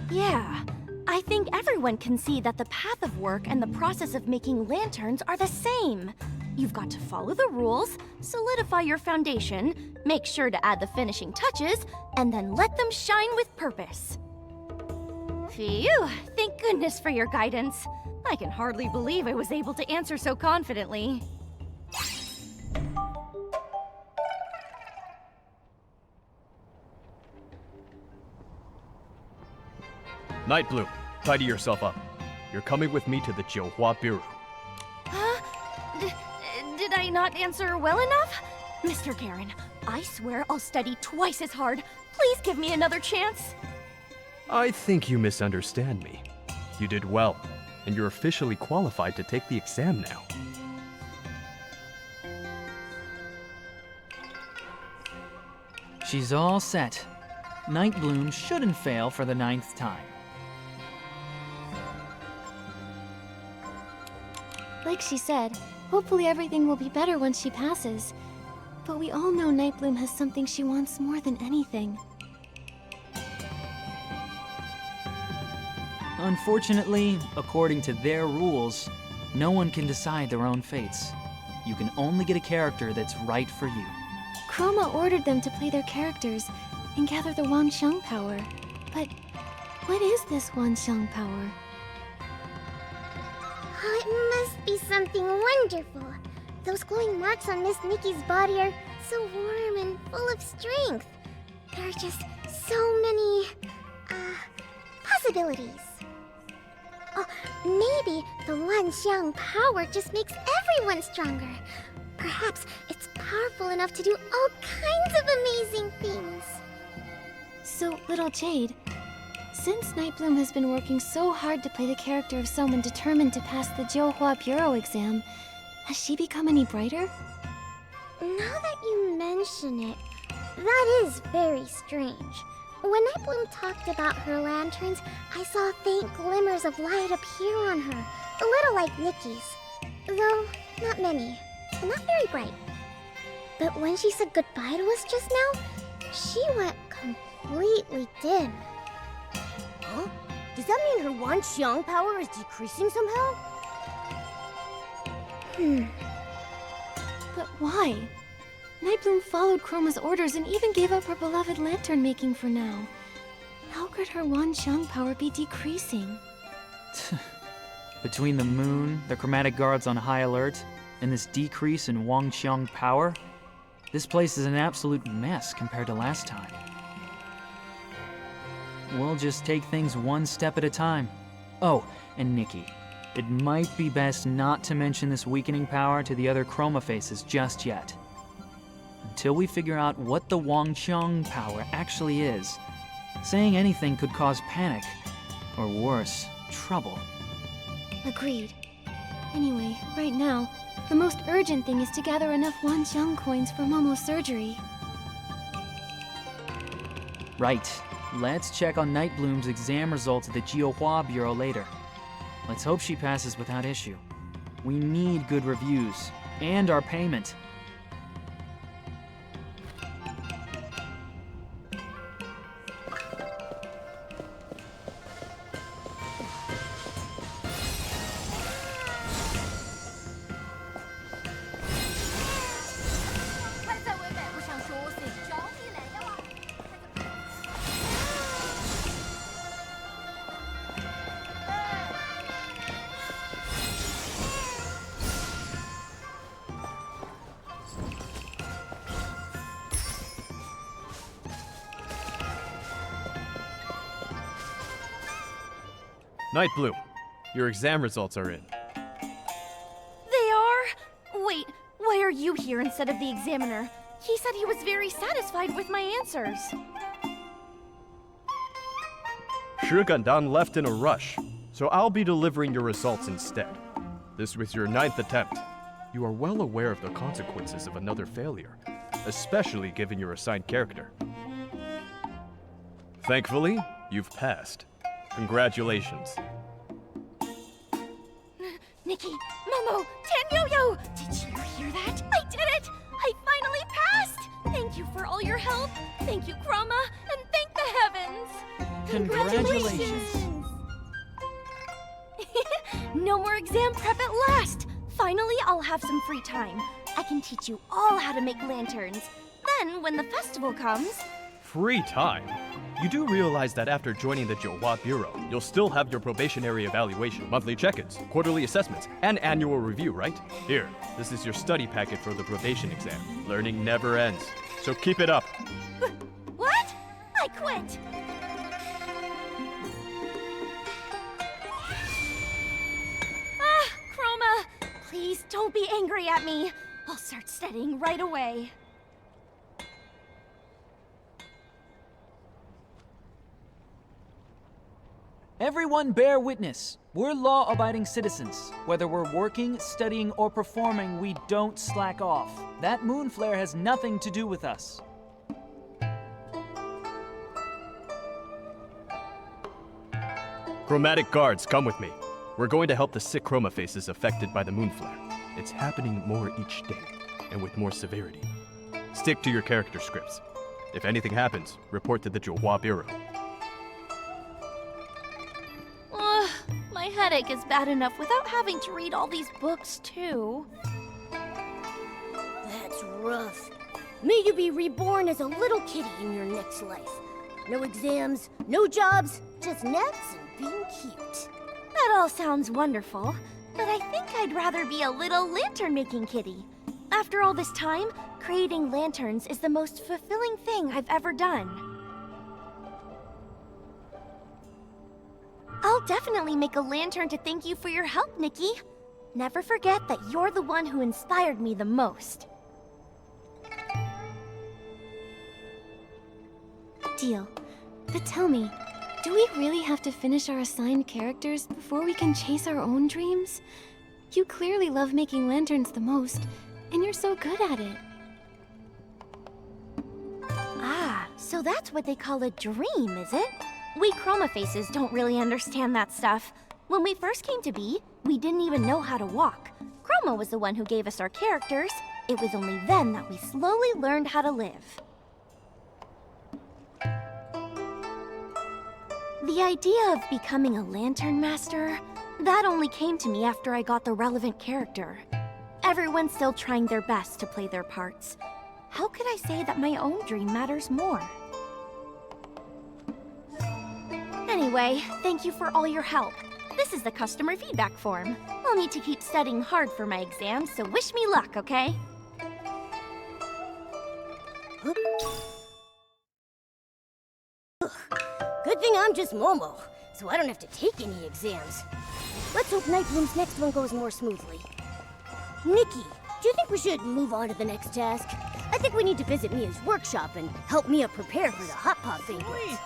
Yeah. I think everyone can see that the path of work and the process of making lanterns are the same. You've got to follow the rules, solidify your foundation, make sure to add the finishing touches, and then let them shine with purpose. Phew, thank goodness for your guidance. I can hardly believe I was able to answer so confidently. Nightbloom, tidy yourself up. You're coming with me to the Jiuhua Bureau. Huh? Did I not answer well enough? Mr. Garen, I swear I'll study twice as hard. Please give me another chance. I think you misunderstand me. You did well, and you're officially qualified to take the exam now. She's all set. Nightbloom shouldn't fail for the 9th time. Like she said, hopefully everything will be better once she passes. But we all know Nightbloom has something she wants more than anything. Unfortunately, according to their rules, no one can decide their own fates. You can only get a character that's right for you. Chroma ordered them to play their characters and gather the Wanxiang power. But what is this Wanxiang power? Oh, it must be something wonderful. Those glowing marks on Miss Nikki's body are so warm and full of strength. There are just so many, possibilities. Oh, maybe the Wanxiang power just makes everyone stronger. Perhaps it's powerful enough to do all kinds of amazing things. So, little Jade, since Nightbloom has been working so hard to play the character of someone determined to pass the Jiuhua Bureau exam, has she become any brighter? Now that you mention it, that is very strange. When Nightbloom talked about her lanterns, I saw faint glimmers of light appear on her, a little like Nikki's. Though, not many. Not very bright. But when she said goodbye to us just now, she went completely dim. Huh? Does that mean her Wanxiang power is decreasing somehow? But why? Nightbloom followed Chroma's orders and even gave up her beloved lantern making for now. How could her Wanxiang power be decreasing? Between the moon, the Chromatic guards on high alert, and this decrease in Wanxiang power, this place is an absolute mess compared to last time. We'll just take things one step at a time. Oh, and Nikki, it might be best not to mention this weakening power to the other Chroma faces just yet. Until we figure out what the Wanxiang power actually is, saying anything could cause panic, or worse, trouble. Agreed. Anyway, right now, the most urgent thing is to gather enough Wanxiang coins for Momo's surgery. Right. Let's check on Nightbloom's exam results at the Jiuhua Bureau later. Let's hope she passes without issue. We need good reviews, and our payment. Night Bloom, your exam results are in. They are? Wait, why are you here instead of the examiner? He said he was very satisfied with my answers. Shugendan left in a rush, so I'll be delivering your results instead. This was your 9th attempt. You are well aware of the consequences of another failure, especially given your assigned character. Thankfully, you've passed. Congratulations. Nikki, Momo, Yo! Did you hear that? I did it! I finally passed! Thank you for all your help. Thank you, Chroma, and thank the heavens! Congratulations. No more exam prep at last! Finally, I'll have some free time. I can teach you all how to make lanterns. Then, when the festival comes... Free time? You do realize that after joining the Johua Bureau, you'll still have your probationary evaluation, monthly check-ins, quarterly assessments, and annual review, right? Here, this is your study packet for the probation exam. Learning never ends, so keep it up. What? I quit! Chroma, please don't be angry at me. I'll start studying right away. Everyone bear witness. We're law-abiding citizens. Whether we're working, studying, or performing, we don't slack off. That moon flare has nothing to do with us. Chromatic guards, come with me. We're going to help the sick chroma faces affected by the moon flare. It's happening more each day, and with more severity. Stick to your character scripts. If anything happens, report to the Johua Bureau. My headache is bad enough without having to read all these books, too. That's rough. May you be reborn as a little kitty in your next life. No exams, no jobs, just naps and being cute. That all sounds wonderful, but I think I'd rather be a little lantern-making kitty. After all this time, creating lanterns is the most fulfilling thing I've ever done. I'll definitely make a lantern to thank you for your help, Nikki. Never forget that you're the one who inspired me the most. Deal. But tell me, do we really have to finish our assigned characters before we can chase our own dreams? You clearly love making lanterns the most, and you're so good at it. Ah, so that's what they call a dream, is it? We Chroma Faces don't really understand that stuff. When we first came to be, we didn't even know how to walk. Chroma was the one who gave us our characters. It was only then that we slowly learned how to live. The idea of becoming a Lantern Master, that only came to me after I got the relevant character. Everyone's still trying their best to play their parts. How could I say that my own dream matters more? Anyway, thank you for all your help. This is the customer feedback form. I'll need to keep studying hard for my exams, so wish me luck, okay? Good thing I'm just Momo, so I don't have to take any exams. Let's hope Night Bloom's next one goes more smoothly. Nikki, do you think we should move on to the next task? I think we need to visit Mia's workshop and help Mia prepare for the Hot Pot banquet.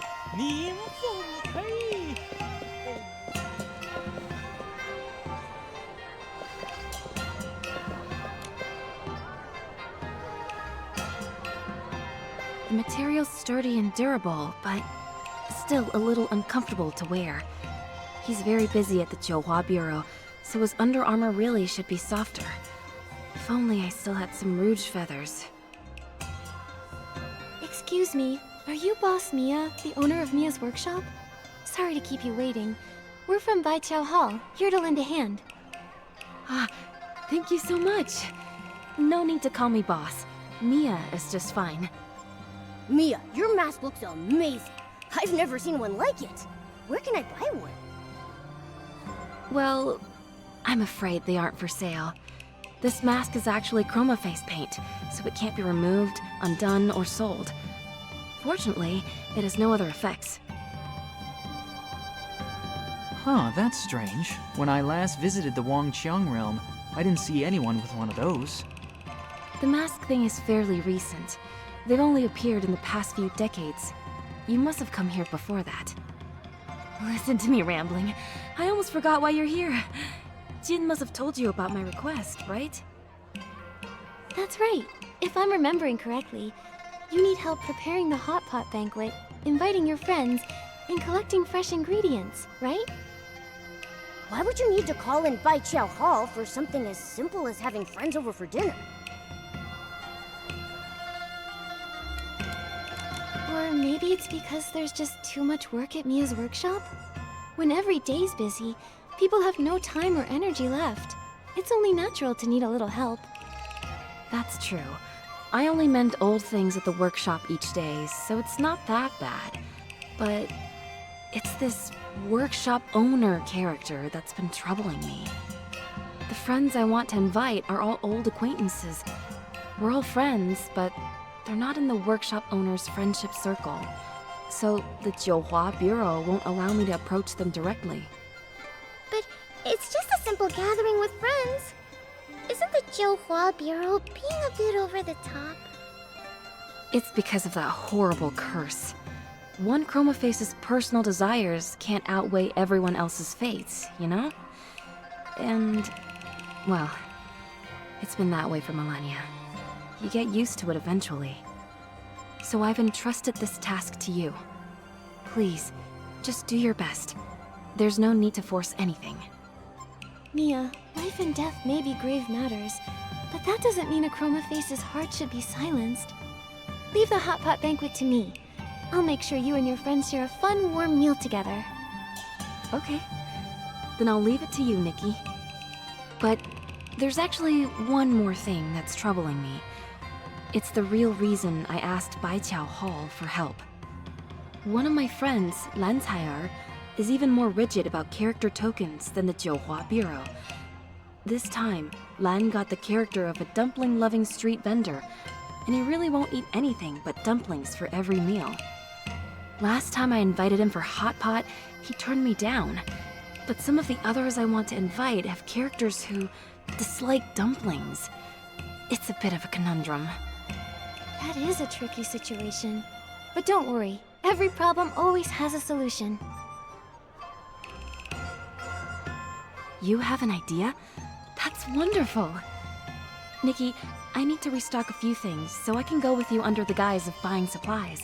The material's sturdy and durable, but still a little uncomfortable to wear. He's very busy at the Johua Bureau, so his under armor really should be softer. If only I still had some rouge feathers. Excuse me, are you Boss Mia, the owner of Mia's workshop? Sorry to keep you waiting. We're from Baichao Hall, here to lend a hand. Ah, thank you so much. No need to call me boss. Mia is just fine. Mia, your mask looks amazing. I've never seen one like it. Where can I buy one? Well, I'm afraid they aren't for sale. This mask is actually chroma face paint, so it can't be removed, undone, or sold. Fortunately, it has no other effects. Huh, that's strange. When I last visited the Wangqiang realm, I didn't see anyone with one of those. The mask thing is fairly recent. They've only appeared in the past few decades. You must have come here before that. Listen to me rambling. I almost forgot why you're here. Jin must have told you about my request, right? That's right. If I'm remembering correctly, you need help preparing the hot pot banquet, inviting your friends, and collecting fresh ingredients, right? Why would you need to call in Bai Qiao Hall for something as simple as having friends over for dinner? Or maybe it's because there's just too much work at Mia's workshop? When every day's busy, people have no time or energy left. It's only natural to need a little help. That's true. I only mend old things at the workshop each day, so it's not that bad. But it's this workshop owner character that's been troubling me. The friends I want to invite are all old acquaintances. We're all friends, but they're not in the workshop owner's friendship circle. So the Jiuhua Bureau won't allow me to approach them directly. But it's just a simple gathering with friends. Isn't the Jiuhua Bureau being a bit over the top? It's because of that horrible curse. One Chroma Face's personal desires can't outweigh everyone else's fates, you know? And, well, it's been that way for millennia. You get used to it eventually. So I've entrusted this task to you. Please, just do your best. There's no need to force anything. Mia, life and death may be grave matters, but that doesn't mean a Chroma Face's heart should be silenced. Leave the hot pot banquet to me. I'll make sure you and your friends share a fun, warm meal together. Okay. Then I'll leave it to you, Nikki. But there's actually one more thing that's troubling me. It's the real reason I asked Bai Qiao Hall for help. One of my friends, Lan Cai'er, is even more rigid about character tokens than the Jiuhua Bureau. This time, Lan got the character of a dumpling-loving street vendor, and he really won't eat anything but dumplings for every meal. Last time I invited him for hot pot, he turned me down. But some of the others I want to invite have characters who dislike dumplings. It's a bit of a conundrum. That is a tricky situation. But don't worry, every problem always has a solution. You have an idea? That's wonderful! Nikki, I need to restock a few things, so I can go with you under the guise of buying supplies.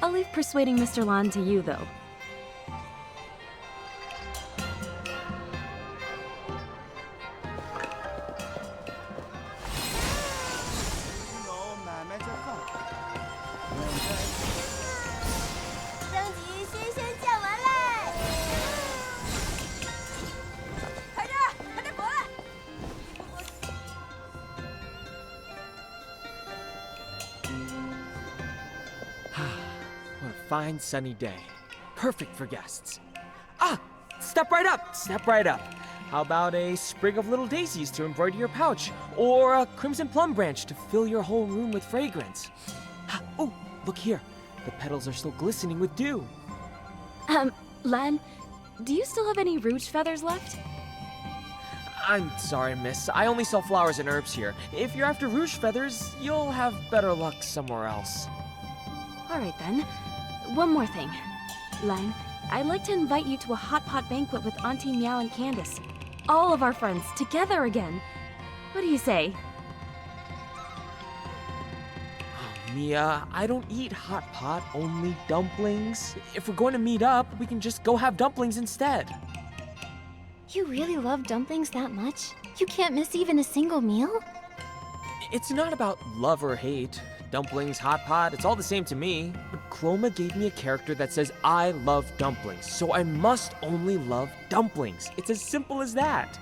I'll leave persuading Mr. Lan to you, though. Fine sunny day. Perfect for guests. Ah! Step right up! Step right up. How about a sprig of little daisies to embroider your pouch? Or a crimson plum branch to fill your whole room with fragrance? Oh, look here. The petals are still glistening with dew. Lan, do you still have any rouge feathers left? I'm sorry, miss. I only sell flowers and herbs here. If you're after rouge feathers, you'll have better luck somewhere else. Alright then. One more thing. Lan, I'd like to invite you to a hot pot banquet with Auntie Meow and Candace. All of our friends together again. What do you say? Oh, Mia, I don't eat hot pot, only dumplings. If we're going to meet up, we can just go have dumplings instead. You really love dumplings that much? You can't miss even a single meal? It's not about love or hate. Dumplings, hot pot, it's all the same to me. But Chroma gave me a character that says I love dumplings, so I must only love dumplings. It's as simple as that.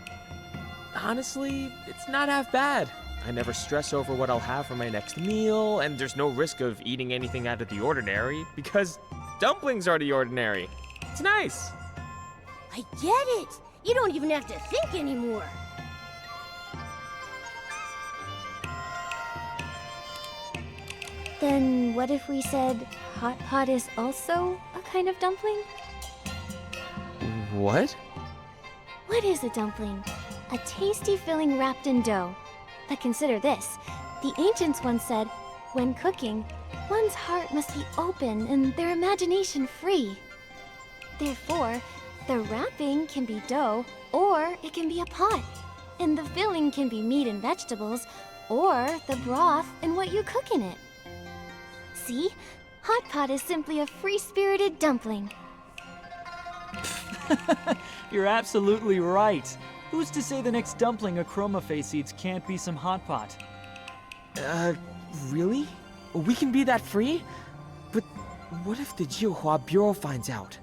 Honestly, it's not half bad. I never stress over what I'll have for my next meal, and there's no risk of eating anything out of the ordinary, because dumplings are the ordinary. It's nice. I get it! You don't even have to think anymore. Then what if we said hot pot is also a kind of dumpling? What? What is a dumpling? A tasty filling wrapped in dough. But consider this. The ancients once said, when cooking, one's heart must be open and their imagination free. Therefore, the wrapping can be dough, or it can be a pot. And the filling can be meat and vegetables, or the broth and what you cook in it. See? Hot pot is simply a free-spirited dumpling. You're absolutely right. Who's to say the next dumpling a Chroma Face eats can't be some hot pot? Really? We can be that free? But what if the Jiuhua Bureau finds out?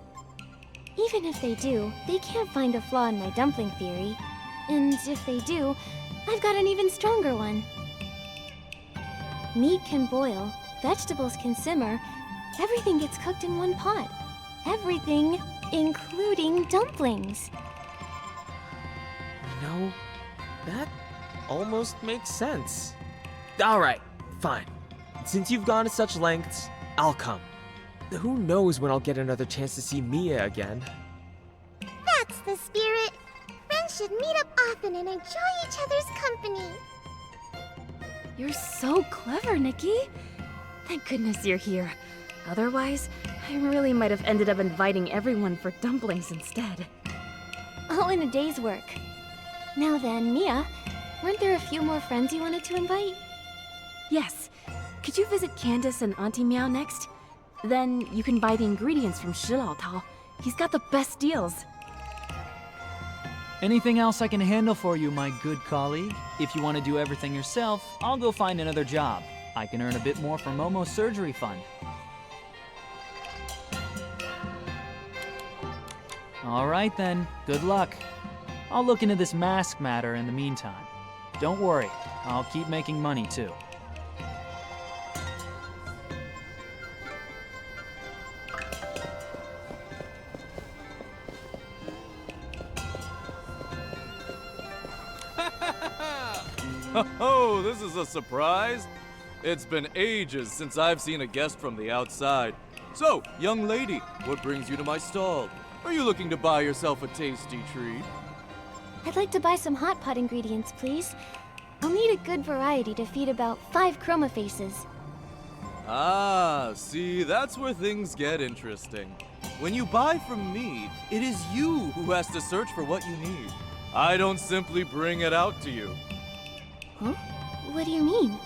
Even if they do, they can't find a flaw in my dumpling theory. And if they do, I've got an even stronger one. Meat can boil, vegetables can simmer, everything gets cooked in one pot. Everything, including dumplings. You know, that almost makes sense. Alright, fine. Since you've gone to such lengths, I'll come. Who knows when I'll get another chance to see Mia again? That's the spirit. Friends should meet up often and enjoy each other's company. You're so clever, Nikki. Thank goodness you're here. Otherwise, I really might have ended up inviting everyone for dumplings instead. All in a day's work. Now then, Mia, weren't there a few more friends you wanted to invite? Yes. Could you visit Candace and Auntie Meow next? Then you can buy the ingredients from Shilao Tao. He's got the best deals. Anything else I can handle for you, my good colleague? If you want to do everything yourself, I'll go find another job. I can earn a bit more from Momo's surgery fund. All right then, good luck. I'll look into this mask matter in the meantime. Don't worry, I'll keep making money too. Oh, this is a surprise. It's been ages since I've seen a guest from the outside. So, young lady, what brings you to my stall? Are you looking to buy yourself a tasty treat? I'd like to buy some hot pot ingredients, please. I'll need a good variety to feed about 5 Chroma Faces. Ah, see, that's where things get interesting. When you buy from me, it is you who has to search for what you need. I don't simply bring it out to you. Huh? What do you mean?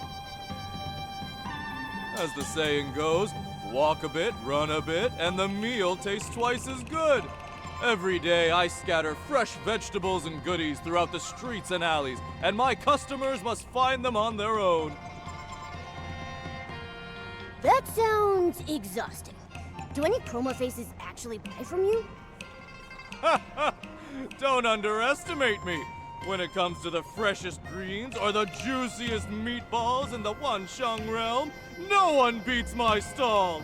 As the saying goes, walk a bit, run a bit, and the meal tastes twice as good. Every day I scatter fresh vegetables and goodies throughout the streets and alleys, and my customers must find them on their own. That sounds exhausting. Do any Chroma Faces actually buy from you? Don't underestimate me. When it comes to the freshest greens or the juiciest meatballs in the Wansheng realm, no one beats my stall.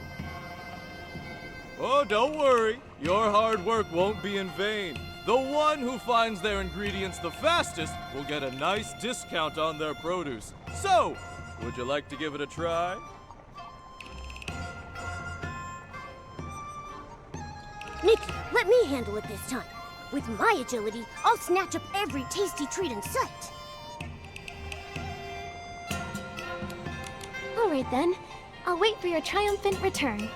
Oh, don't worry. Your hard work won't be in vain. The one who finds their ingredients the fastest will get a nice discount on their produce. So, would you like to give it a try? Nikki, let me handle it this time. With my agility, I'll snatch up every tasty treat in sight. All right then. I'll wait for your triumphant return.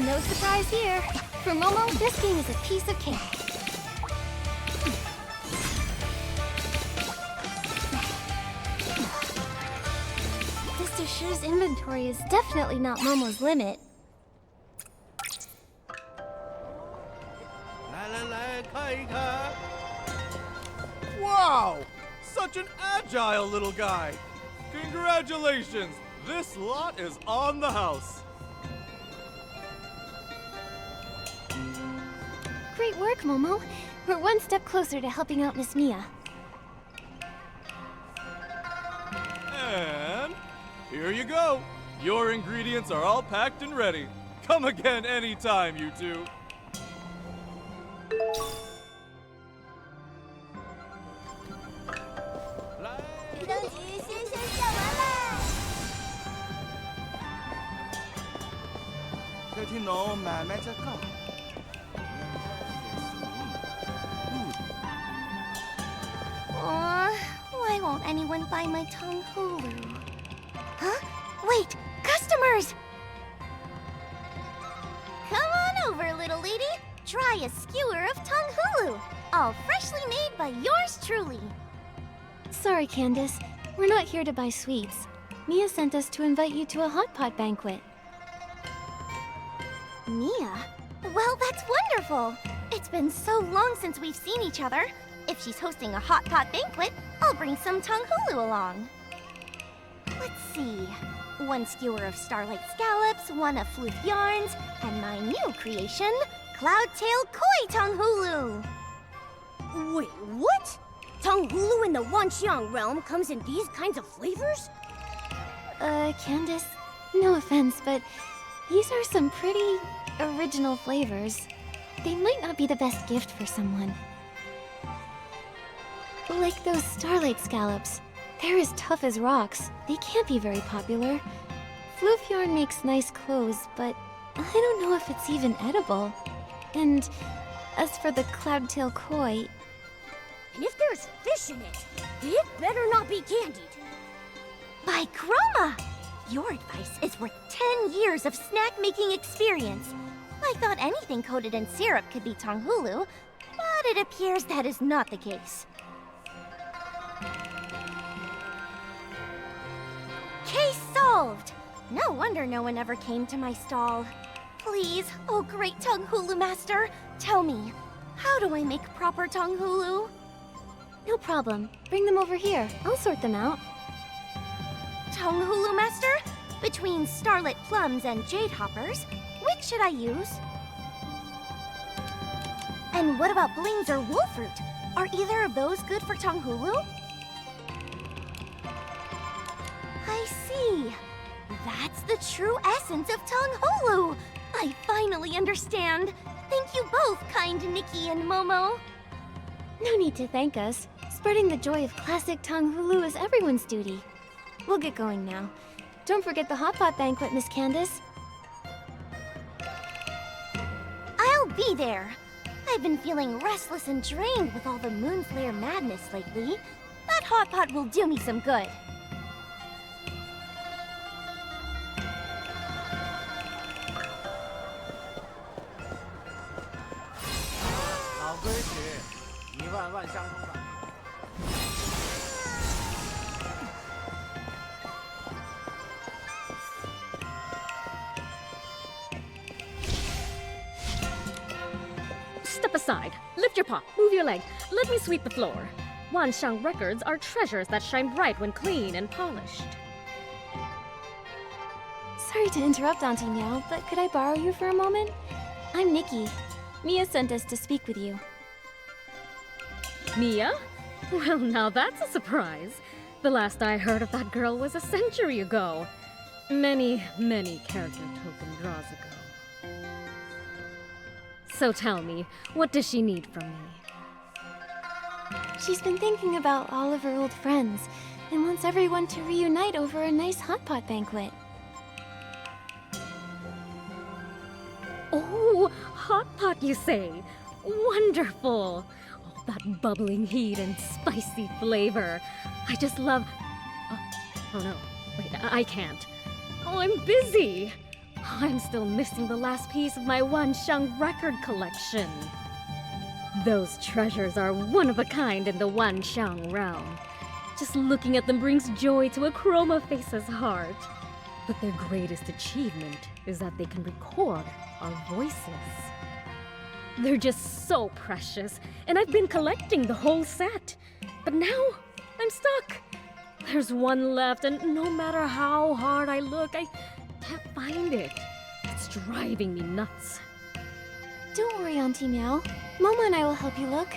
No surprise here. For Momo, this game is a piece of cake. Mr. Shu's inventory is definitely not Momo's limit. Wow! Such an agile little guy! Congratulations! This lot is on the house. Great work, Momo. We're one step closer to helping out Miss Mia. And here you go. Your ingredients are all packed and ready. Come again anytime, you two. Why won't anyone buy my tongue hulu? Huh? Wait, customers! Come on over, little lady. Try a skewer of tongue hulu, all freshly made by yours truly. Sorry, Candace. We're not here to buy sweets. Mia sent us to invite you to a hot pot banquet. Mia? Well, that's wonderful. It's been so long since we've seen each other. If she's hosting a hot pot banquet, I'll bring some tongue hulu along. Let's see. 1 skewer of starlight scallops, 1 of floof yarns, and my new creation, cloudtail koi tongue hulu. Wait, what? Tongue hulu in the Wanxiang realm comes in these kinds of flavors? Candace, no offense, but these are some pretty original flavors. They might not be the best gift for someone. Like those starlight scallops. They're as tough as rocks. They can't be very popular. Floof yarn makes nice clothes, but I don't know if it's even edible. And as for the cloudtail koi... And if there's fish in it, it better not be candied. By Chroma! Your advice is worth 10 years of snack-making experience. I thought anything coated in syrup could be tongue hulu, but it appears that is not the case. Case solved! No wonder no one ever came to my stall. Please, oh great tongue hulu master, tell me, how do I make proper tongue hulu? No problem. Bring them over here. I'll sort them out. Tongue hulu master? Between starlit plums and jade hoppers, which should I use? And what about blings or wolfroot? Are either of those good for tongue hulu? I see. That's the true essence of tongue hulu. I finally understand. Thank you both, kind Nikki and Momo. No need to thank us. Spreading the joy of classic tongue hulu is everyone's duty. We'll get going now. Don't forget the hot pot banquet, Miss Candace. I'll be there. I've been feeling restless and drained with all the moonflare madness lately. That hot pot will do me some good. Step aside. Lift your paw. Move your leg. Let me sweep the floor. Wanxiang records are treasures that shine bright when clean and polished. Sorry to interrupt, Auntie Meow, but could I borrow you for a moment? I'm Nikki. Mia sent us to speak with you. Mia? Well, now that's a surprise. The last I heard of that girl was a century ago. Many, many character token draws ago. So tell me, what does she need from me? She's been thinking about all of her old friends and wants everyone to reunite over a nice hot pot banquet. Oh, hot pot, you say? Wonderful! Oh, that bubbling heat and spicy flavor. I just love... Oh no, wait, I can't. Oh, I'm busy. I'm still missing the last piece of my Wanxiang record collection. Those treasures are one of a kind in the Wanxiang realm. Just looking at them brings joy to a Chroma Face's heart. But their greatest achievement is that they can record our voices. They're just so precious, and I've been collecting the whole set. But now, I'm stuck. There's one left, and no matter how hard I look, I can't find it. It's driving me nuts. Don't worry, Auntie Meow. Momo and I will help you look.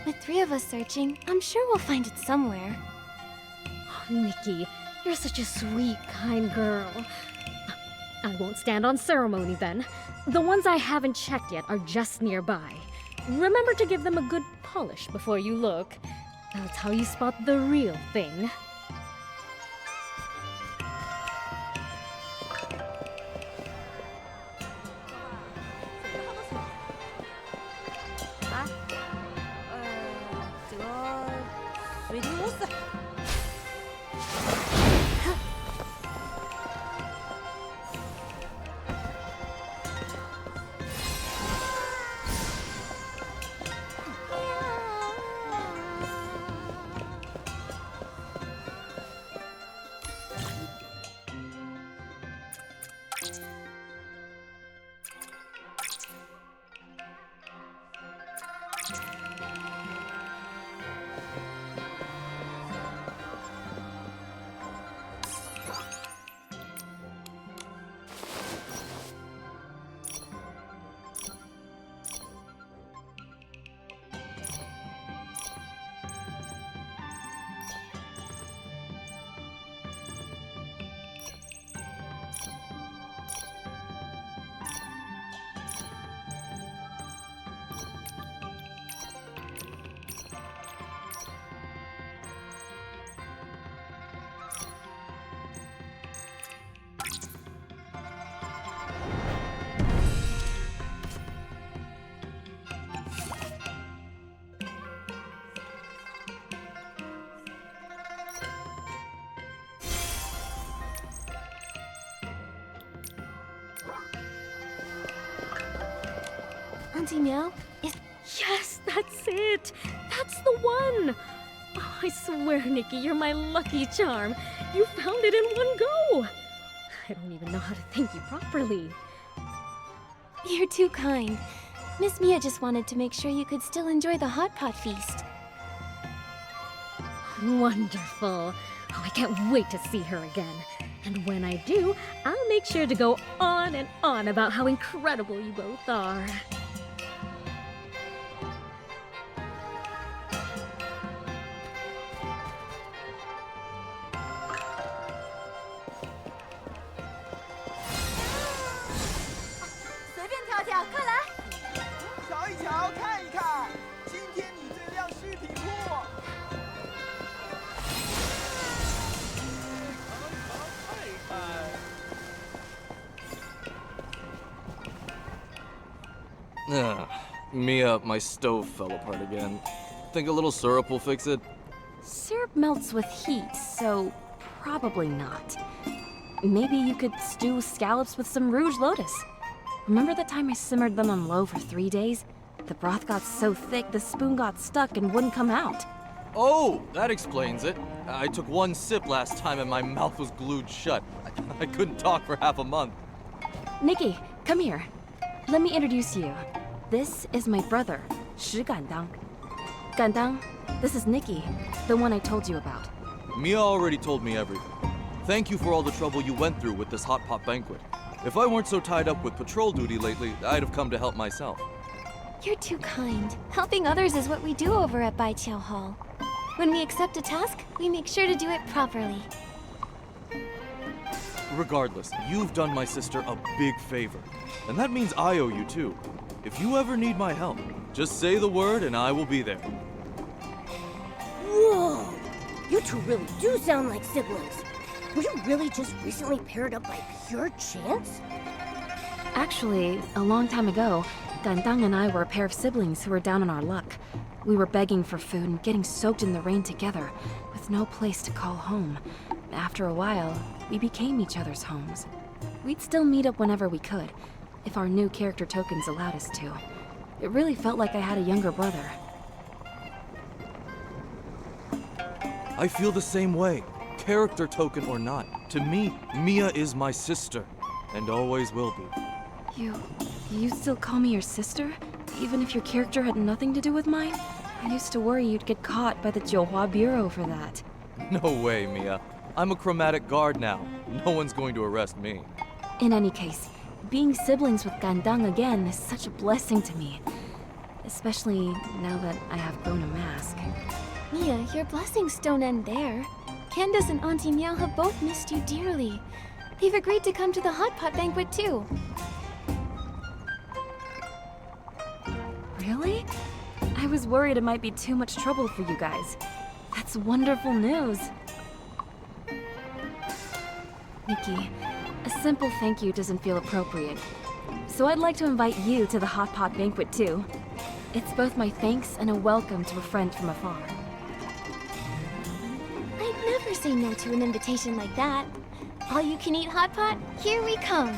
With 3 of us searching, I'm sure we'll find it somewhere. Oh, Nikki, you're such a sweet, kind girl. I won't stand on ceremony then. The ones I haven't checked yet are just nearby. Remember to give them a good polish before you look. That's how you spot the real thing. Auntie Meow, Yes, that's it! That's the one! Oh, I swear, Nikki, you're my lucky charm. You found it in one go! I don't even know how to thank you properly. you're too kind. Miss Mia just wanted to make sure you could still enjoy the hot pot feast. Wonderful. Oh, I can't wait to see her again. And when I do, I'll make sure to go on and on about how incredible you both are. Mia, my stove fell apart again. Think a little syrup will fix it? Syrup melts with heat, so probably not. Maybe you could stew scallops with some Rouge Lotus. Remember the time I simmered them on low for 3 days? The broth got so thick the spoon got stuck and wouldn't come out. Oh, that explains it. I took 1 sip last time and my mouth was glued shut. I couldn't talk for half a month. Nikki, come here. Let me introduce you. This is my brother, Shi Gandang. Gandang, this is Nikki, the one I told you about. Mia already told me everything. Thank you for all the trouble you went through with this hot pot banquet. If I weren't so tied up with patrol duty lately, I'd have come to help myself. You're too kind. Helping others is what we do over at Bai Qiao Hall. When we accept a task, we make sure to do it properly. Regardless, you've done my sister a big favor. And that means I owe you too. If you ever need my help, just say the word and I will be there. Whoa! You two really do sound like siblings. Were you really just recently paired up by pure chance? Actually, a long time ago, Gandang and I were a pair of siblings who were down on our luck. We were begging for food and getting soaked in the rain together, with no place to call home. After a while, we became each other's homes. We'd still meet up whenever we could, if our new character tokens allowed us to. It really felt like I had a younger brother. I feel the same way, character token or not. To me, Mia is my sister, and always will be. You still call me your sister? Even if your character had nothing to do with mine? I used to worry you'd get caught by the Johua Bureau for that. No way, Mia. I'm a chromatic guard now. No one's going to arrest me. In any case, being siblings with Gandang again is such a blessing to me. Especially now that I have grown a mask. Mia, your blessings don't end there. Candace and Auntie Meow have both missed you dearly. They've agreed to come to the hot pot banquet too. Really? I was worried it might be too much trouble for you guys. That's wonderful news. Nikki, a simple thank you doesn't feel appropriate. So I'd like to invite you to the hot pot banquet too. It's both my thanks and a welcome to a friend from afar. I'd never say no to an invitation like that. All you can eat hot pot, here we come.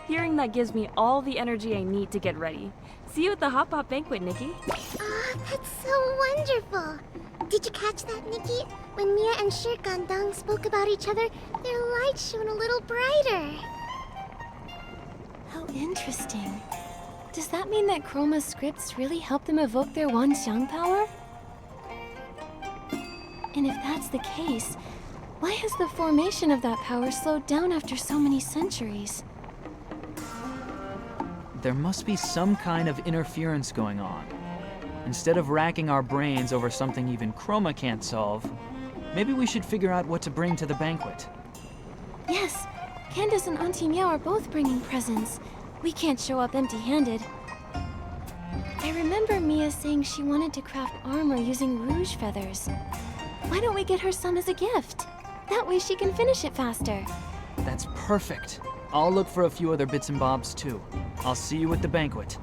Hearing that gives me all the energy I need to get ready. See you at the hot pot banquet, Nikki. Oh, that's so wonderful. Did you catch that, Nikki? When Mia and Shir Gandang spoke about each other, their light shone a little brighter. How interesting. Does that mean that Chroma's scripts really help them evoke their Wanxiang power? And if that's the case, why has the formation of that power slowed down after so many centuries? There must be some kind of interference going on. Instead of racking our brains over something even Chroma can't solve, maybe we should figure out what to bring to the banquet. Yes, Candace and Auntie Meow are both bringing presents. We can't show up empty-handed. I remember Mia saying she wanted to craft armor using rouge feathers. Why don't we get her some as a gift? That way she can finish it faster. That's perfect. I'll look for a few other bits and bobs too. I'll see you at the banquet.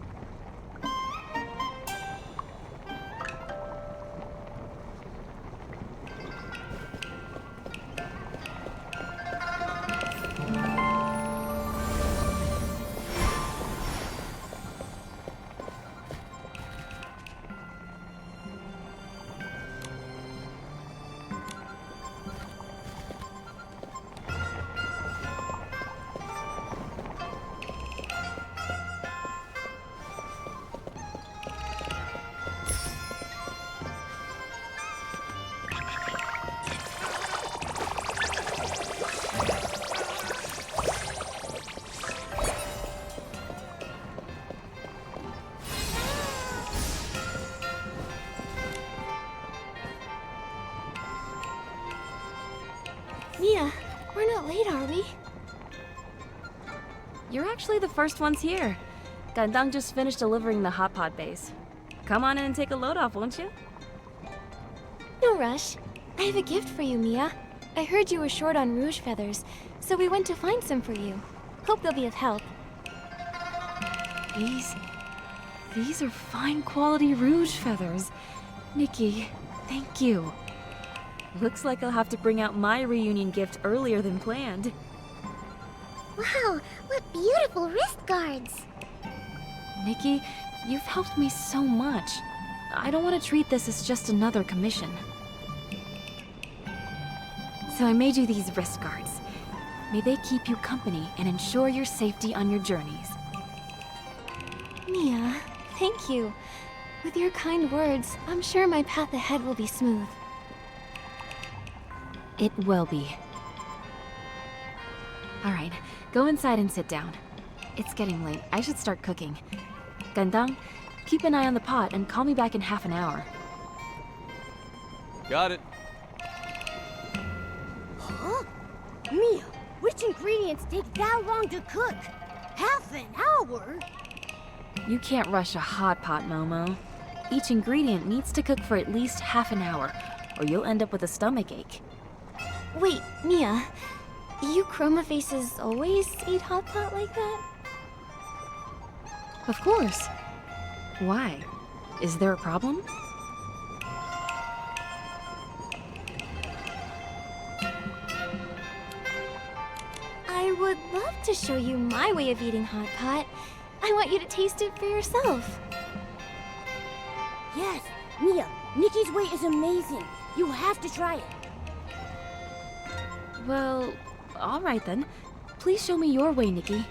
Mia, we're not late, are we? You're actually the first ones here. Gandang just finished delivering the hot pot base. Come on in and take a load off, won't you? No rush. I have a gift for you, Mia. I heard you were short on rouge feathers, so we went to find some for you. Hope they'll be of help. These are fine quality rouge feathers. Nikki, thank you. Looks like I'll have to bring out my reunion gift earlier than planned. Wow, what beautiful wrist guards! Nikki, you've helped me so much. I don't want to treat this as just another commission. So I made you these wrist guards. May they keep you company and ensure your safety on your journeys. Mia, thank you. With your kind words, I'm sure my path ahead will be smooth. It will be. Alright, go inside and sit down. It's getting late. I should start cooking. Gandang, keep an eye on the pot and call me back in half an hour. Got it. Huh? Mia, which ingredients take that long to cook? Half an hour? You can't rush a hot pot, Momo. Each ingredient needs to cook for at least half an hour, or you'll end up with a stomach ache. Wait, Mia, you Chroma faces always eat hot pot like that? Of course. Why? Is there a problem? would love to show you my way of eating hot pot. I want you to taste it for yourself. Yes, Mia, Nikki's way is amazing. You have to try it. Well, alright then. Please show me your way, Nikki.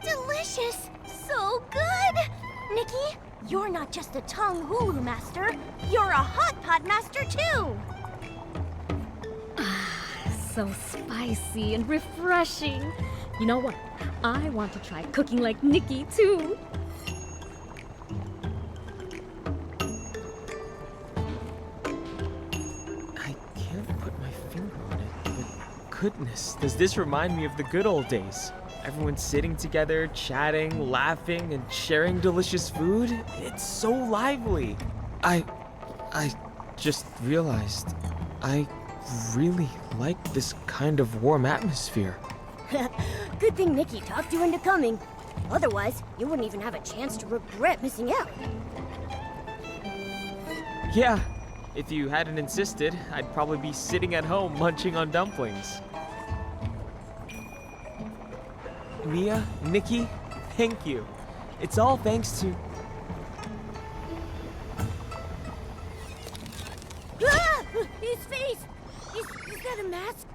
Delicious! So good! Nikki, you're not just a tongue hulu master, you're a hot pot master too! So spicy and refreshing. You know what? I want to try cooking like Nikki too. I can't put my finger on it, but goodness, does this remind me of the good old days? Everyone sitting together, chatting, laughing, and sharing delicious food? It's so lively. I just realized I really like this kind of warm atmosphere. Good thing Nikki talked you into coming. Otherwise, you wouldn't even have a chance to regret missing out. Yeah, if you hadn't insisted, I'd probably be sitting at home munching on dumplings. Mia, Nikki, thank you. It's all thanks to... Ah! His face! Is that a mask?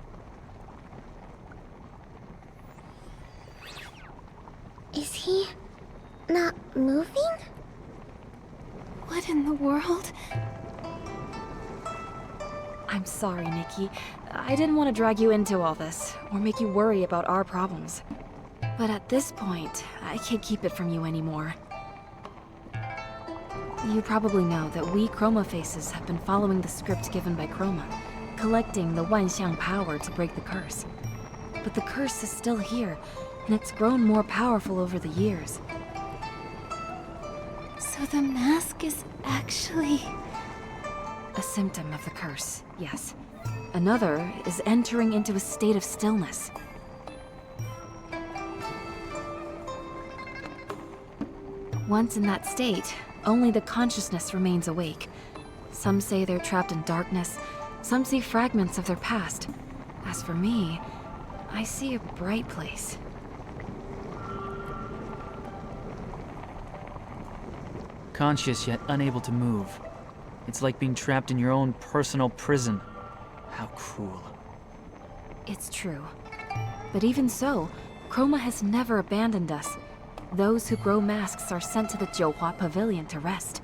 Is he not moving? What in the world? I'm sorry, Nikki. I didn't want to drag you into all this, or make you worry about our problems. But at this point, I can't keep it from you anymore. You probably know that we Chroma Faces have been following the script given by Chroma, collecting the Wanxiang power to break the curse. But the curse is still here, and it's grown more powerful over the years. So the mask is actually... A symptom of the curse, yes. Another is entering into a state of stillness. Once in that state, only the consciousness remains awake. Some say they're trapped in darkness, some see fragments of their past. As for me, I see a bright place. Conscious yet unable to move. It's like being trapped in your own personal prison. How cruel. It's true. But even so, Chroma has never abandoned us. Those who grow masks are sent to the Jiuhua Pavilion to rest.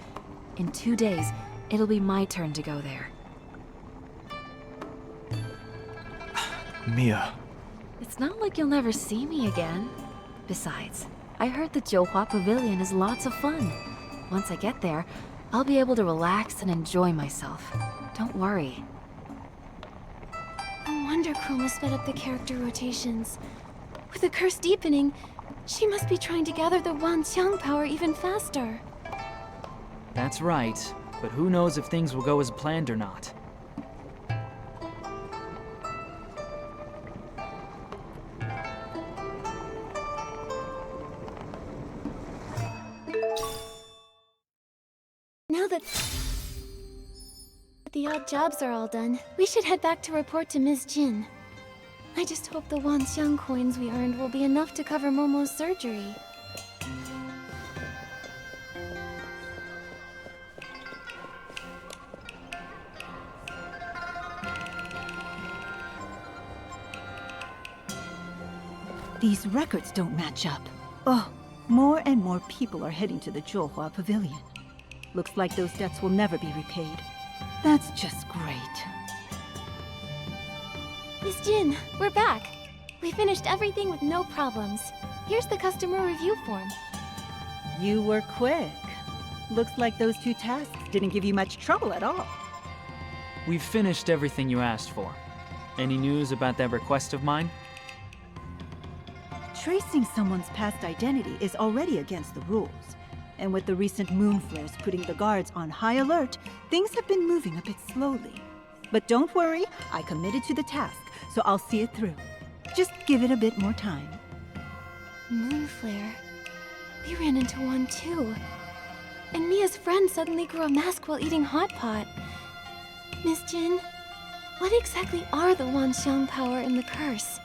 In 2 days, it'll be my turn to go there. Mia. It's not like you'll never see me again. Besides, I heard the Jiuhua Pavilion is lots of fun. Once I get there, I'll be able to relax and enjoy myself. Don't worry. No wonder Chroma sped up the character rotations. With the curse deepening, she must be trying to gather the Wanxiang power even faster. That's right, but who knows if things will go as planned or not. Now that the odd jobs are all done, we should head back to report to Ms. Jin. I just hope the Wanxiang coins we earned will be enough to cover Momo's surgery. These records don't match up. Oh, more and more people are heading to the Jiuhua Pavilion. Looks like those debts will never be repaid. That's just great. Miss Jin, we're back. We finished everything with no problems. Here's the customer review form. You were quick. Looks like those 2 tasks didn't give you much trouble at all. We've finished everything you asked for. Any news about that request of mine? Tracing someone's past identity is already against the rules. And with the recent moon flares putting the guards on high alert, things have been moving a bit slowly. But don't worry, I committed to the task, so I'll see it through. Just give it a bit more time. Moon flare. We ran into one too. And Mia's friend suddenly grew a mask while eating hot pot. Miss Jin, what exactly are the Wanxiang power and the curse?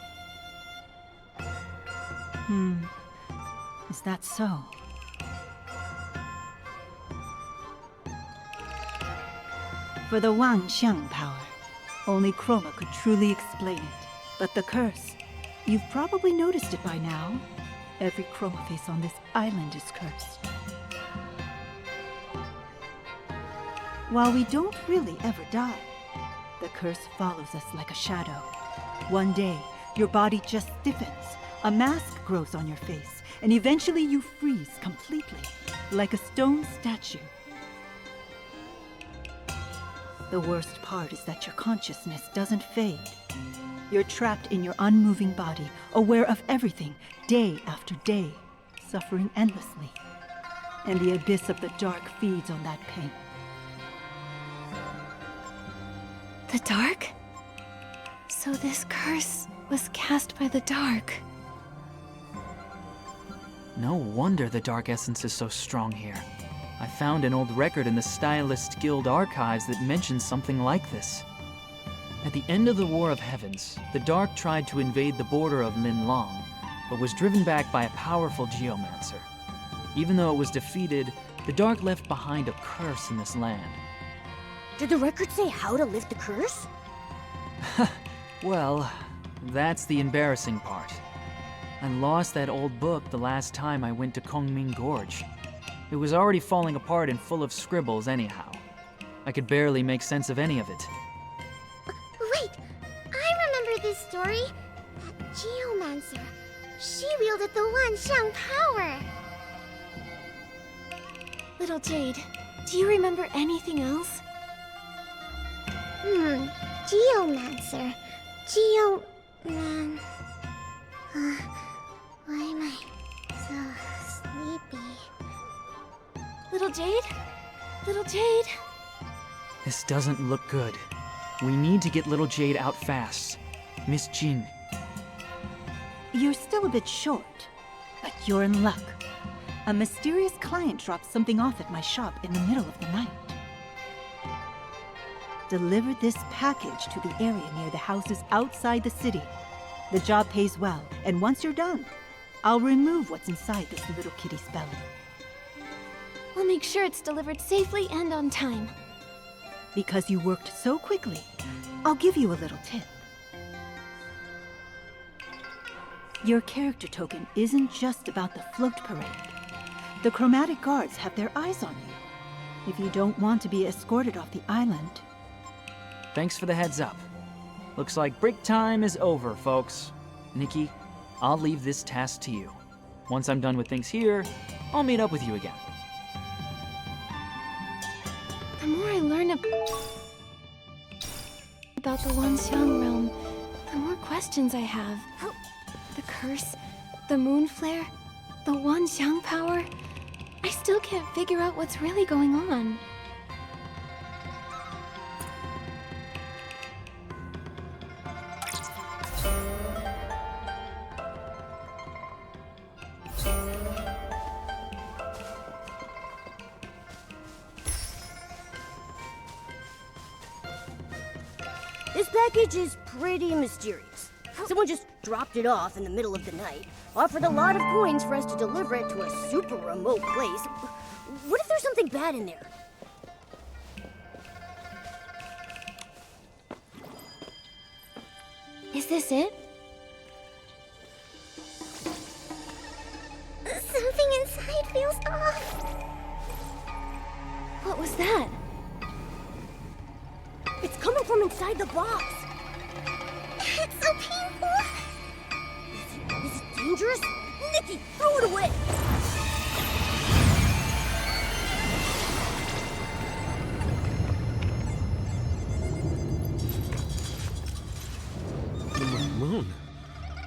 Is that so? For the Wanxiang power, only Chroma could truly explain it. But the curse, you've probably noticed it by now. Every Chroma face on this island is cursed. While we don't really ever die, the curse follows us like a shadow. One day, your body just stiffens, a mask grows on your face, and eventually you freeze completely, like a stone statue. The worst part is that your consciousness doesn't fade. You're trapped in your unmoving body, aware of everything, day after day, suffering endlessly. And the abyss of the dark feeds on that pain. The dark? So this curse was cast by the dark. No wonder the dark essence is so strong here. I found an old record in the Stylist Guild archives that mentions something like this. At the end of the War of Heavens, the Dark tried to invade the border of Linlong, but was driven back by a powerful geomancer. Even though it was defeated, the Dark left behind a curse in this land. Did the record say how to lift the curse? Well, that's the embarrassing part. I lost that old book the last time I went to Kongming Gorge. It was already falling apart and full of scribbles anyhow. I could barely make sense of any of it. story? That Geomancer. She wielded the One Xiang power. Little Jade, do you remember anything else? Geomancer. Geoman... why am I so sleepy? Little Jade? Little Jade? This doesn't look good. We need to get little Jade out fast. Miss Jin. You're still a bit short, but you're in luck. A mysterious client dropped something off at my shop in the middle of the night. Deliver this package to the area near the houses outside the city. The job pays well, and once you're done, I'll remove what's inside this little kitty's belly. We'll make sure it's delivered safely and on time. Because you worked so quickly, I'll give you a little tip. Your character token isn't just about the float parade. The Chromatic guards have their eyes on you. If you don't want to be escorted off the island... Thanks for the heads up. Looks like break time is over, folks. Nikki, I'll leave this task to you. Once I'm done with things here, I'll meet up with you again. The more I learn about the Wanxiang realm, the more questions I have. The curse, the moon flare, the Wanxiang power. I still can't figure out what's really going on. This package is pretty mysterious. Someone just dropped it off in the middle of the night, offered a lot of coins for us to deliver it to a super remote place. What if there's something bad in there? Is this it? Something inside feels off. What was that? It's coming from inside the box. It's so painful. Is it dangerous? Nikki, throw it away. The moon.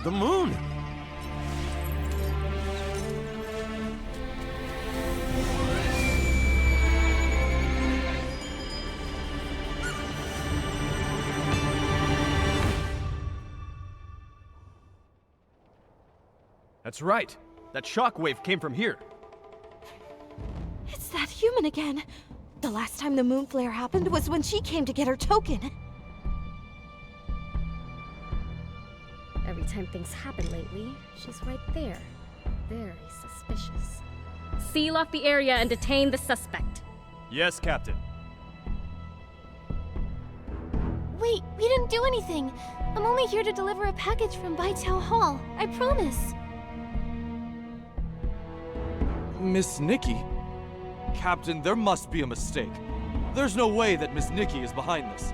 The moon! That's right. That shockwave came from here. It's that human again. The last time the moon flare happened was when she came to get her token. Every time things happen lately, she's right there. Very suspicious. Seal off the area and detain the suspect. Yes, Captain. Wait, we didn't do anything. I'm only here to deliver a package from Baichao Hall. I promise. Miss Nikki? Captain, there must be a mistake. There's no way that Miss Nikki is behind this.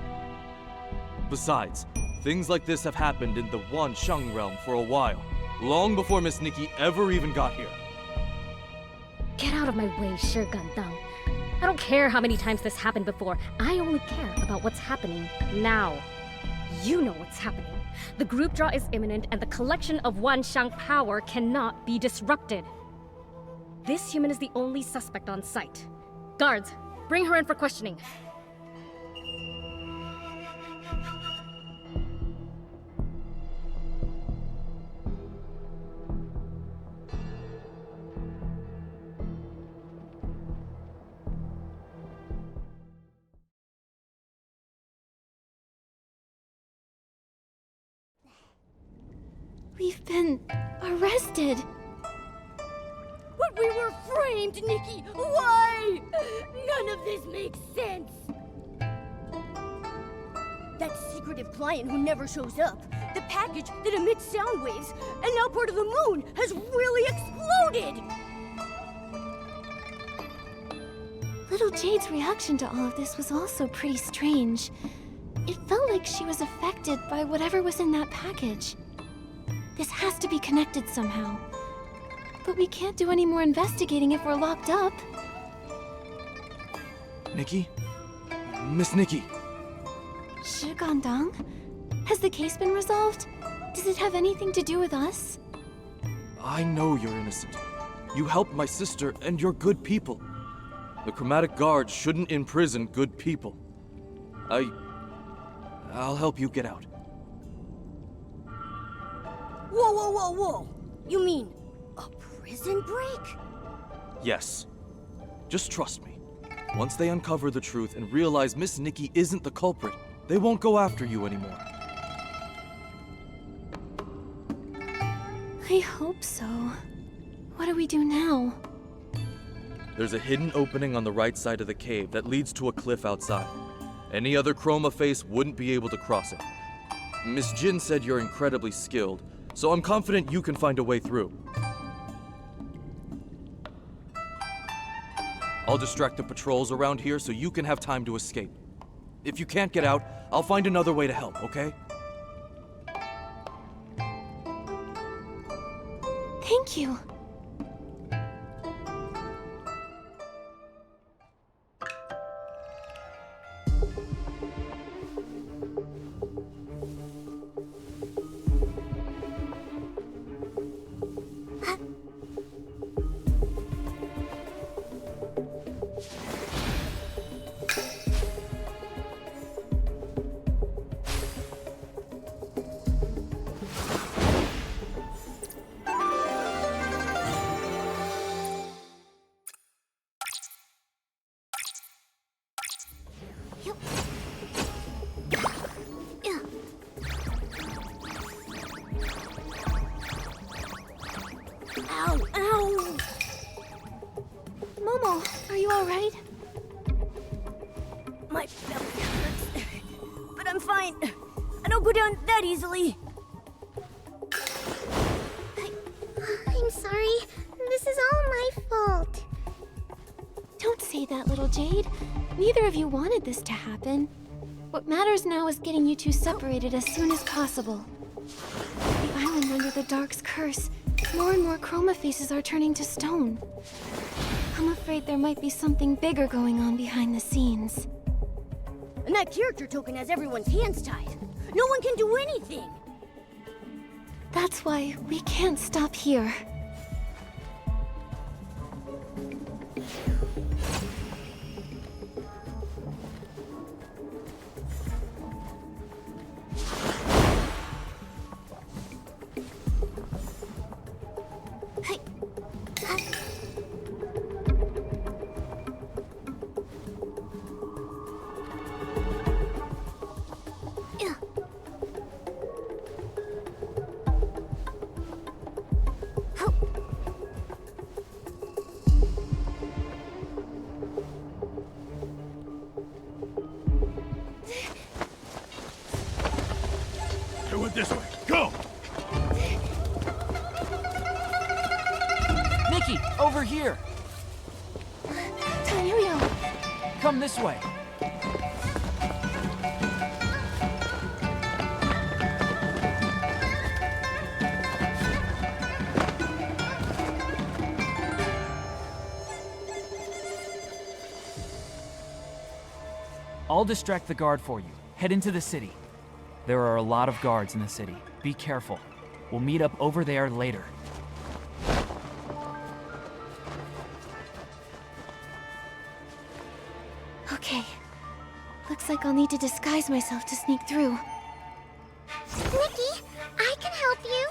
Besides, things like this have happened in the Wanxiang realm for a while, long before Miss Nikki ever even got here. Get out of my way, Shi Gandang. I don't care how many times this happened before. I only care about what's happening now. You know what's happening. The group draw is imminent, and the collection of Wanxiang power cannot be disrupted. This human is the only suspect on site. Guards, bring her in for questioning. We've been arrested. But we were framed, Nikki! Why? None of this makes sense! That secretive client who never shows up, the package that emits sound waves, and now part of the moon has really exploded! Little Jade's reaction to all of this was also pretty strange. It felt like she was affected by whatever was in that package. This has to be connected somehow. But we can't do any more investigating if we're locked up. Nikki? Miss Nikki! Shigandang? Has the case been resolved? Does it have anything to do with us? I know you're innocent. You helped my sister, and you're good people. The Chromatic Guard shouldn't imprison good people. I'll help you get out. Whoa, whoa, whoa, whoa! You mean a prison break? Yes. Just trust me. Once they uncover the truth and realize Miss Nikki isn't the culprit, they won't go after you anymore. I hope so. What do we do now? There's a hidden opening on the right side of the cave that leads to a cliff outside. Any other Chroma face wouldn't be able to cross it. Miss Jin said you're incredibly skilled, so I'm confident you can find a way through. I'll distract the patrols around here so you can have time to escape. If you can't get out, I'll find another way to help, okay? Thank you. Ow, ow! Momo, are you alright? My belly hurts. But I'm fine. I don't go down that easily. I'm sorry. This is all my fault. Don't say that, little Jade. Neither of you wanted this to happen. What matters now is getting you two separated as soon as possible. The island under the Dark's curse. More and more Chroma faces are turning to stone. I'm afraid there might be something bigger going on behind the scenes. And that character token has everyone's hands tied. No one can do anything. That's why we can't stop here. Do it this way. Go! Nikki, over here! Tanuyo! Come this way. I'll distract the guard for you. Head into the city. There are a lot of guards in the city. Be careful. We'll meet up over there later. Okay. Looks like I'll need to disguise myself to sneak through. Nikki, I can help you.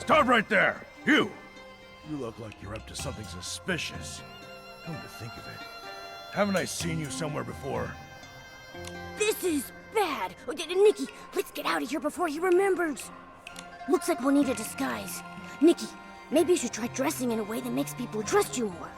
Stop right there! You! You look like you're up to something suspicious. Come to think of it, haven't I seen you somewhere before? This is bad. Nikki, let's get out of here before he remembers. Looks like we'll need a disguise. Nikki, maybe you should try dressing in a way that makes people trust you more.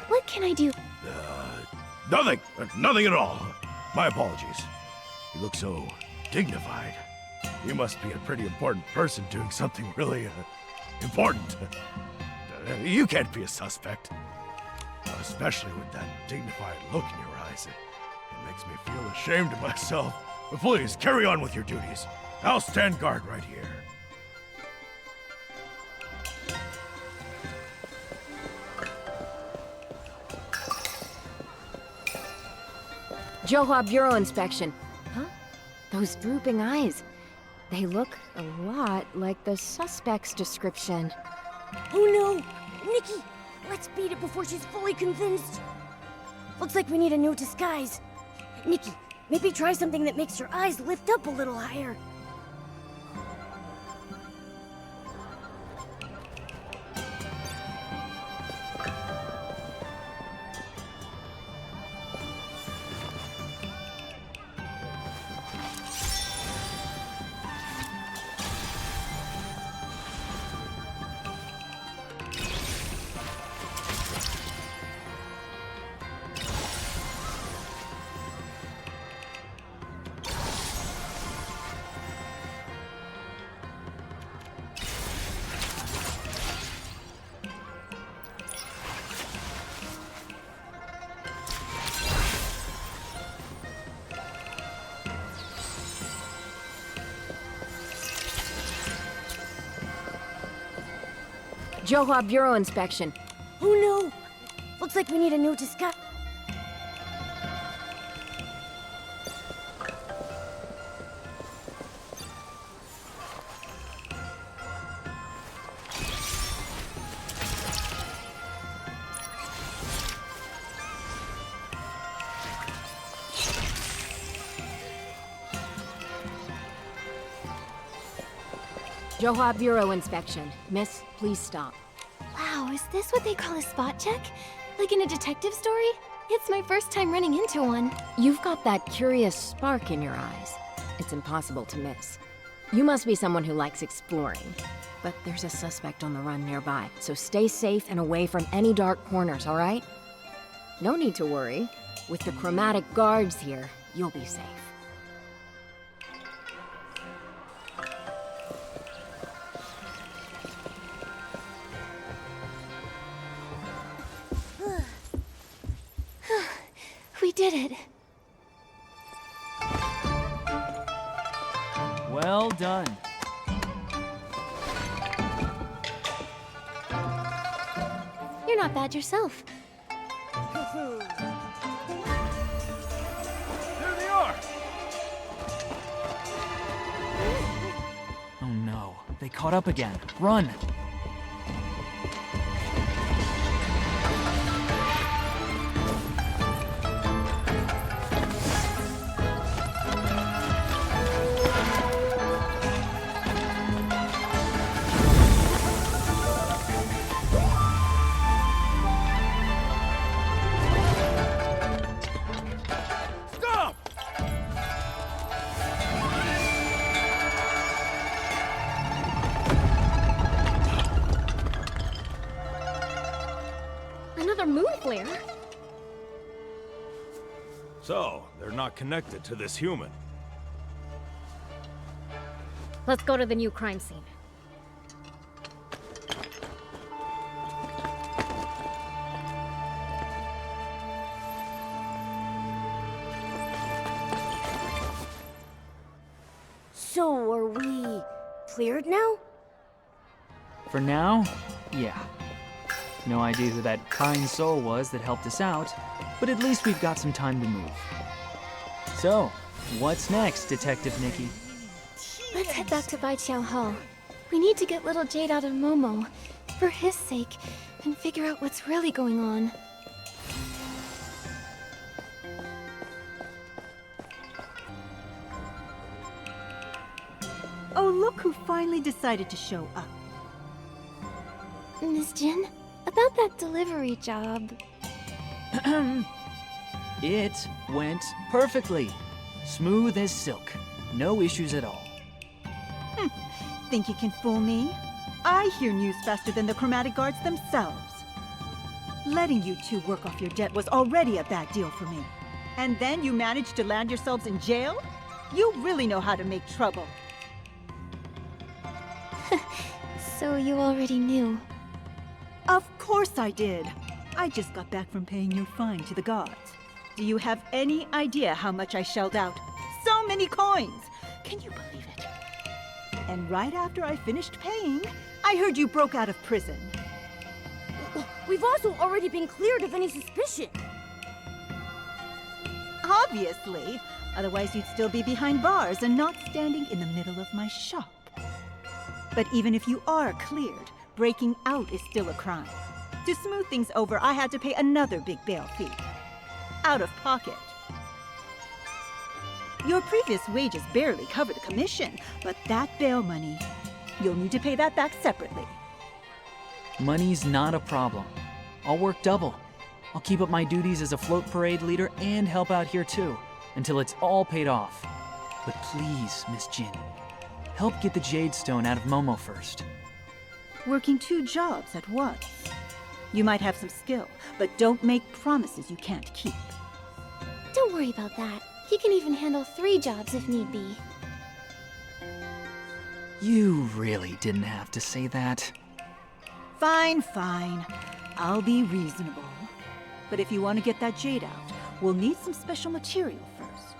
What can I do? Nothing! Nothing at all. My apologies. You look so dignified. You must be a pretty important person doing something really, important. You can't be a suspect. Especially with that dignified look in your eyes. It makes me feel ashamed of myself. But please, carry on with your duties. I'll stand guard right here. Johua Bureau inspection. Huh? Those drooping eyes. They look a lot like the suspect's description. Oh no! Nikki! Let's beat it before she's fully convinced. Looks like we need a new disguise. Nikki, maybe try something that makes your eyes lift up a little higher. Johua Bureau inspection. Oh no! Looks like we need a new disguise. Johua Bureau inspection. Miss, please stop. Wow, is this what they call a spot check? Like in a detective story? It's my first time running into one. You've got that curious spark in your eyes. It's impossible to miss. You must be someone who likes exploring. But there's a suspect on the run nearby, so stay safe and away from any dark corners, all right? No need to worry. With the Chromatic guards here, you'll be safe. We did it. Well done. You're not bad yourself. There they are! Oh no, they caught up again. Run! So, they're not connected to this human. Let's go to the new crime scene. So, are we cleared now? For now, yeah. No idea who that kind soul was that helped us out, but at least we've got some time to move. So, what's next, Detective Nikki? Let's head back to Baiqiao Hall. We need to get little Jade out of Momo, for his sake, and figure out what's really going on. Oh, look who finally decided to show up. Miss Jin, about that delivery job. It went perfectly. Smooth as silk. No issues at all. Think you can fool me? I hear news faster than the Chromatic guards themselves. Letting you two work off your debt was already a bad deal for me. And then you managed to land yourselves in jail? You really know how to make trouble. So you already knew. Of course I did. I just got back from paying your fine to the guards. Do you have any idea how much I shelled out? So many coins! Can you believe it? And right after I finished paying, I heard you broke out of prison. We've also already been cleared of any suspicion. Obviously. Otherwise you'd still be behind bars and not standing in the middle of my shop. But even if you are cleared, breaking out is still a crime. To smooth things over, I had to pay another big bail fee. Out of pocket. Your previous wages barely cover the commission, but that bail money, you'll need to pay that back separately. Money's not a problem. I'll work double. I'll keep up my duties as a float parade leader and help out here too, until it's all paid off. But please, Miss Jin, help get the Jade Stone out of Momo first. Working 2 jobs at once. You might have some skill, but don't make promises you can't keep. Don't worry about that. He can even handle 3 jobs if need be. You really didn't have to say that. Fine, fine. I'll be reasonable. But if you want to get that jade out, we'll need some special material first.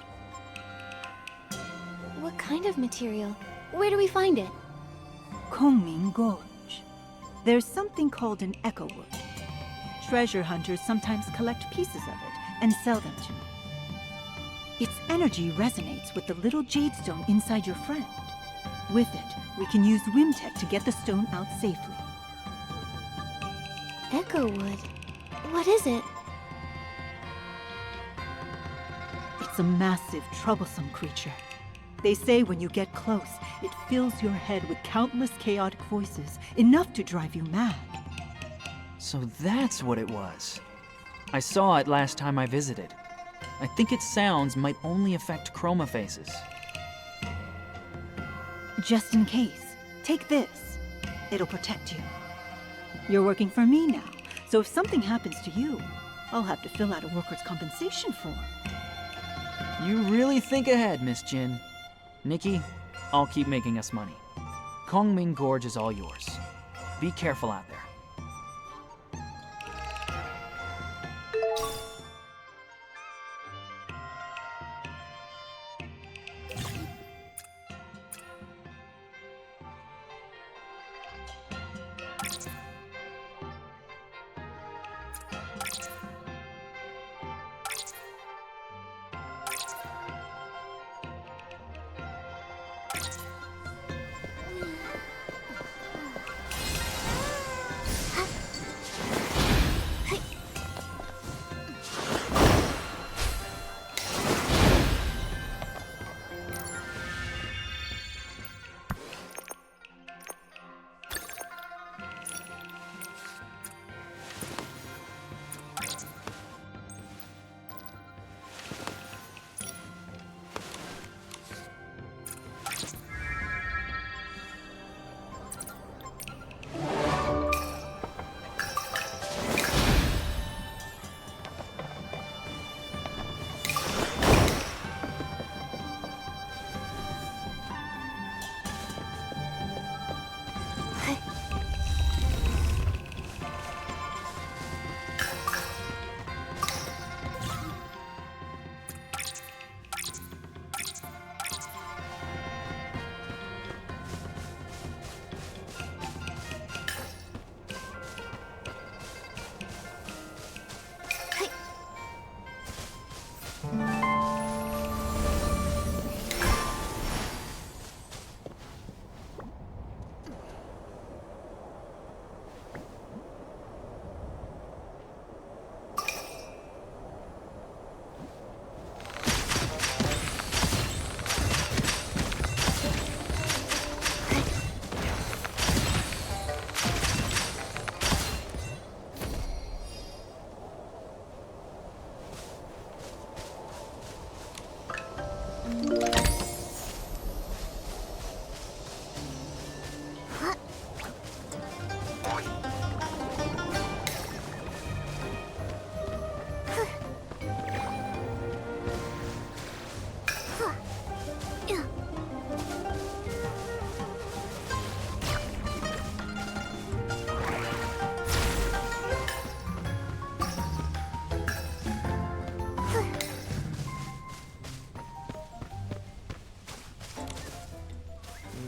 What kind of material? Where do we find it? Kongming Gorge. There's something called an echo wood. Treasure hunters sometimes collect pieces of it and sell them to me. Its energy resonates with the little jade stone inside your friend. With it, we can use Whimtech to get the stone out safely. Echo wood? What is it? It's a massive, troublesome creature. They say when you get close, it fills your head with countless chaotic voices, enough to drive you mad. So that's what it was. I saw it last time I visited. I think its sounds might only affect chroma faces. Just in case, take this. It'll protect you. You're working for me now, so if something happens to you, I'll have to fill out a workers' compensation form. You really think ahead, Miss Jin. Nikki, I'll keep making us money. Kongming Gorge is all yours. Be careful out there.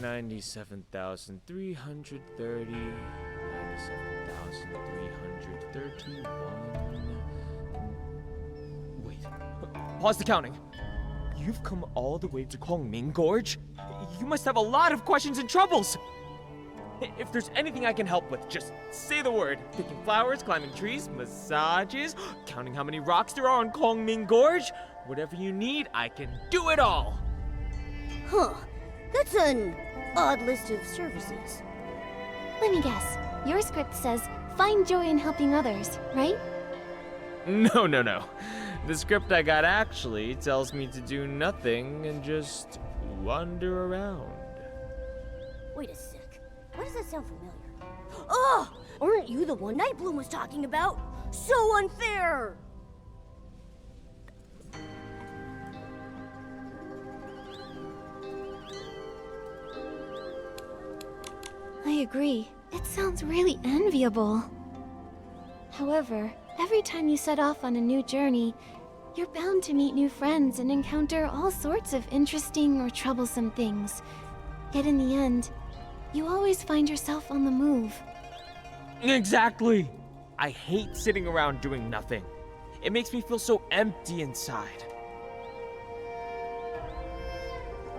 97,330. 97,331. Wait. Pause the counting. You've come all the way to Kongming Gorge? You must have a lot of questions and troubles! If there's anything I can help with, just say the word. Picking flowers, climbing trees, massages, counting how many rocks there are on Kongming Gorge. Whatever you need, I can do it all! Huh. That's an odd list of services. Let me guess. Your script says, find joy in helping others, right? No. The script I got actually tells me to do nothing and just wander around. Wait a sec. Why does that sound familiar? Oh! Aren't you the one Nightbloom was talking about? So unfair! I agree. It sounds really enviable. However, every time you set off on a new journey, you're bound to meet new friends and encounter all sorts of interesting or troublesome things. Yet in the end, you always find yourself on the move. Exactly! I hate sitting around doing nothing. It makes me feel so empty inside.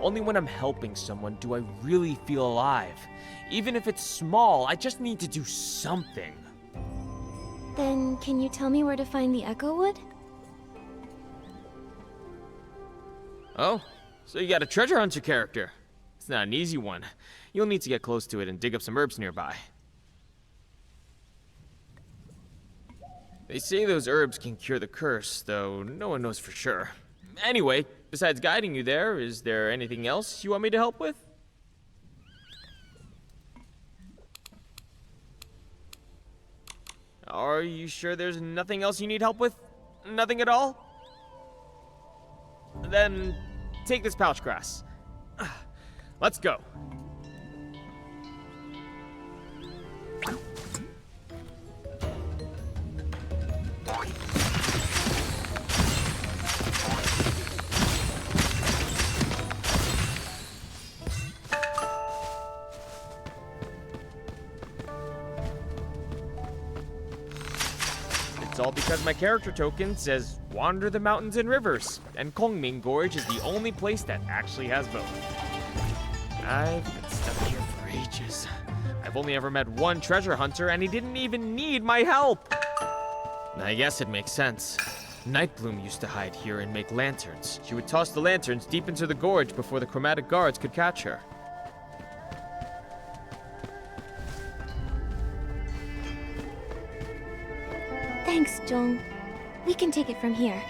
Only when I'm helping someone do I really feel alive. Even if it's small, I just need to do something. Then, can you tell me where to find the Echo Wood? Oh, so you got a treasure hunter character. It's not an easy one. You'll need to get close to it and dig up some herbs nearby. They say those herbs can cure the curse, though no one knows for sure. Anyway, besides guiding you there, is there anything else you want me to help with? Are you sure there's nothing else you need help with? Nothing at all? Then take this pouch grass. Let's go. It's all because my character token says wander the mountains and rivers, and Kongming Gorge is the only place that actually has both. I've been stuck here for ages. I've only ever met one treasure hunter, and he didn't even need my help. I guess it makes sense. Nightbloom used to hide here and make lanterns. She would toss the lanterns deep into the gorge before the Chromatic guards could catch her. Thanks, Jong. We can take it from here.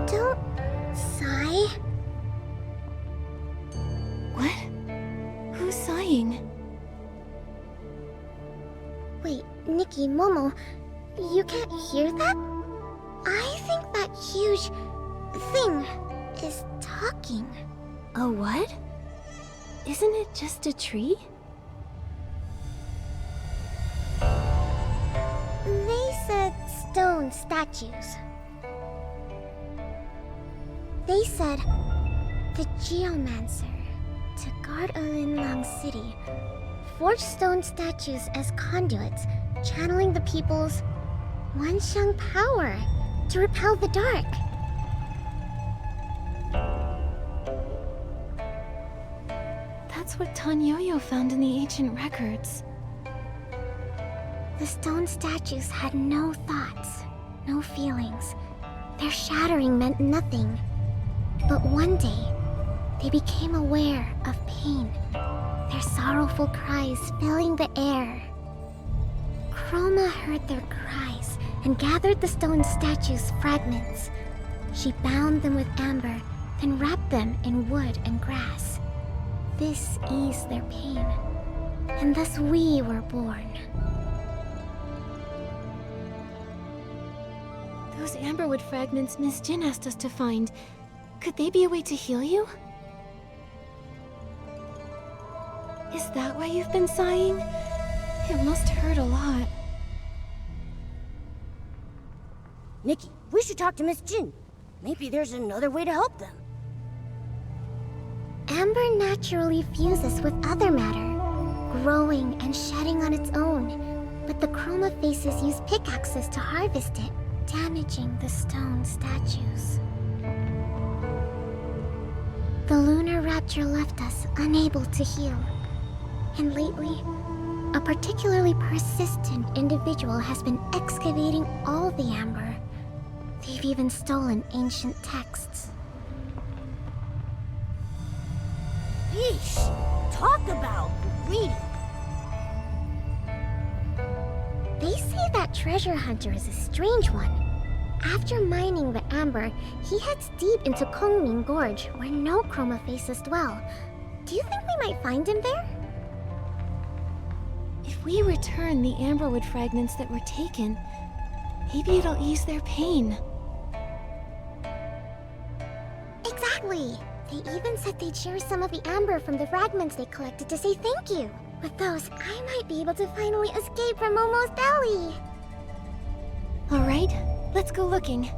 Don't sigh. What? Who's sighing? Wait, Nikki, Momo, you can't hear that? I think that huge thing is talking. A what? Isn't it just a tree? They said stone statues. They said the Geomancer, to guard Linlang City, forged stone statues as conduits, channeling the people's Wanxiang power to repel the dark. That's what Tan Yo-Yo found in the ancient records. The stone statues had no thoughts, no feelings. Their shattering meant nothing. But one day, they became aware of pain. their sorrowful cries filling the air. Chroma heard their cries and gathered the stone statue's fragments. She bound them with amber, then wrapped them in wood and grass. This eased their pain, and thus we were born. Those amberwood fragments Miss Jin asked us to find, could they be a way to heal you? Is that why you've been sighing? It must hurt a lot. Nikki, we should talk to Miss Jin. Maybe there's another way to help them. Amber naturally fuses with other matter, growing and shedding on its own. But the Chroma faces use pickaxes to harvest it, damaging the stone statues. The lunar rapture left us unable to heal. And lately, a particularly persistent individual has been excavating all the amber. They've even stolen ancient texts. Yeesh! Talk about greedy! They say that treasure hunter is a strange one. After mining the amber, he heads deep into Kongming Gorge, where no Chroma faces dwell. Do you think we might find him there? If we return the amberwood fragments that were taken, maybe it'll ease their pain. Exactly! They even said they'd share some of the amber from the fragments they collected to say thank you. With those, I might be able to finally escape from Momo's belly! Alright, let's go looking.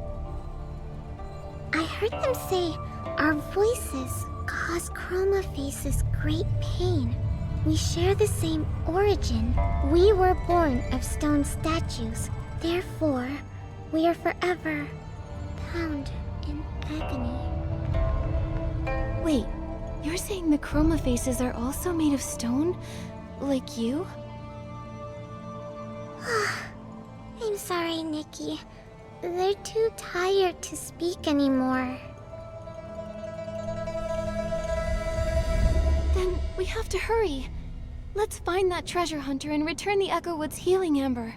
I heard them say our voices cause Chroma faces great pain. We share the same origin. We were born of stone statues. Therefore, we are forever bound in agony. Wait, you're saying the Chroma faces are also made of stone? Like you? I'm sorry, Nikki. They're too tired to speak anymore. Then we have to hurry. Let's find that treasure hunter and return the Echo Wood's healing amber.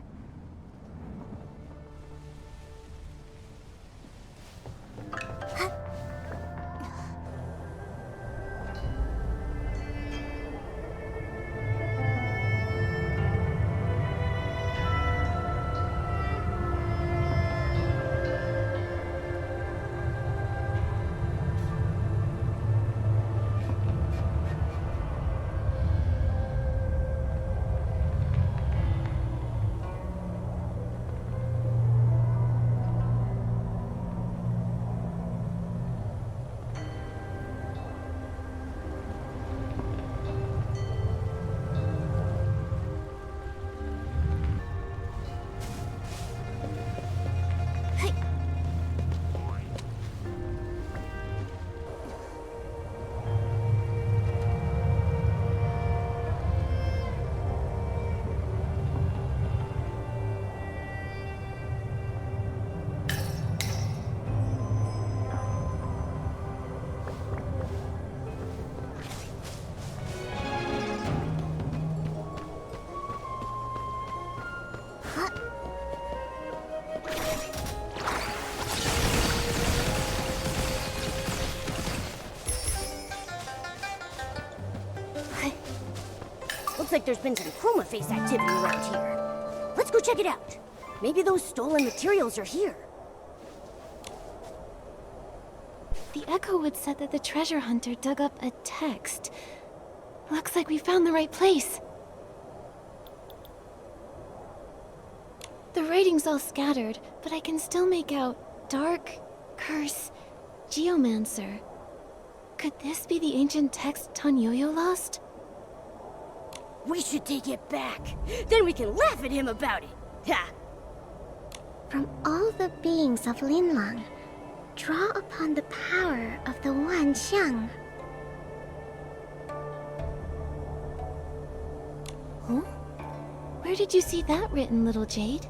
Looks like there's been some Chroma face activity around here. Let's go check it out. Maybe those stolen materials are here. The Echo Wood said that the treasure hunter dug up a text. Looks like we found the right place. The writing's all scattered, but I can still make out Dark, Curse, Geomancer. Could this be the ancient text Tanyoyo lost? We should take it back. Then we can laugh at him about it. Ha! From all the beings of Linlang, draw upon the power of the One Xiang. Huh? Where did you see that written, little Jade?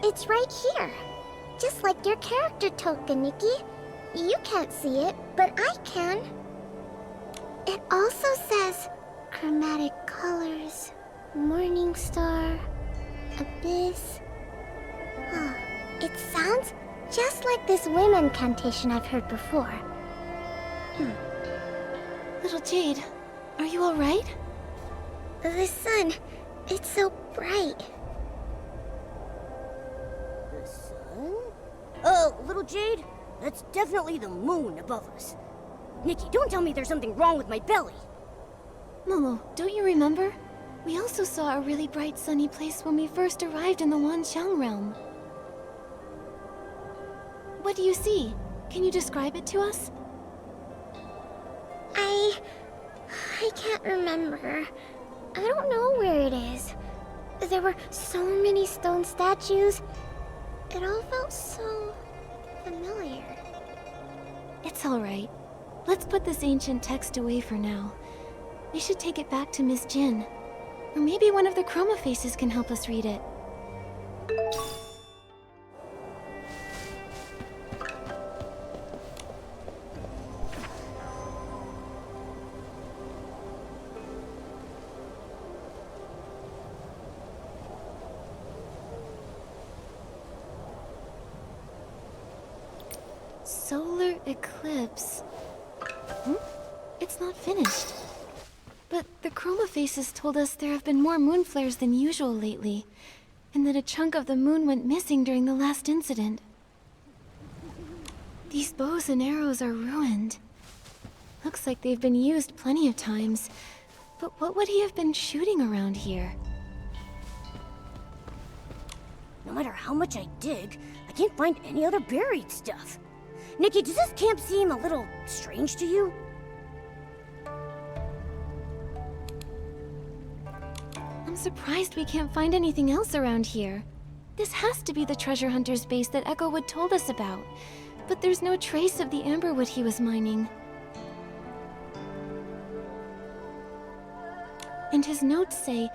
It's right here. Just like your character token, Nikki. You can't see it, but I can. It also says chromatic colors, morning star, abyss. Oh, it sounds just like this wind incantation I've heard before. Little Jade, are you alright? The sun, it's so bright. The sun? Oh, little Jade, that's definitely the moon above us. Nikki, don't tell me there's something wrong with my belly. Momo, don't you remember? We also saw a really bright sunny place when we first arrived in the Wanxiang realm. What do you see? Can you describe it to us? I can't remember. I don't know where it is. There were so many stone statues. It all felt so familiar. It's alright. Let's put this ancient text away for now. We should take it back to Miss Jin. Or maybe one of the Chroma Faces can help us read it. Solar eclipse. It's not finished. But the Chroma Faces told us there have been more moon flares than usual lately, and that a chunk of the moon went missing during the last incident. These bows and arrows are ruined. Looks like they've been used plenty of times, but what would he have been shooting around here? No matter how much I dig, I can't find any other buried stuff. Nikki, does this camp seem a little strange to you? I'm surprised we can't find anything else around here. This has to be the treasure hunter's base that Echowood told us about, but there's no trace of the amberwood he was mining. And his notes say,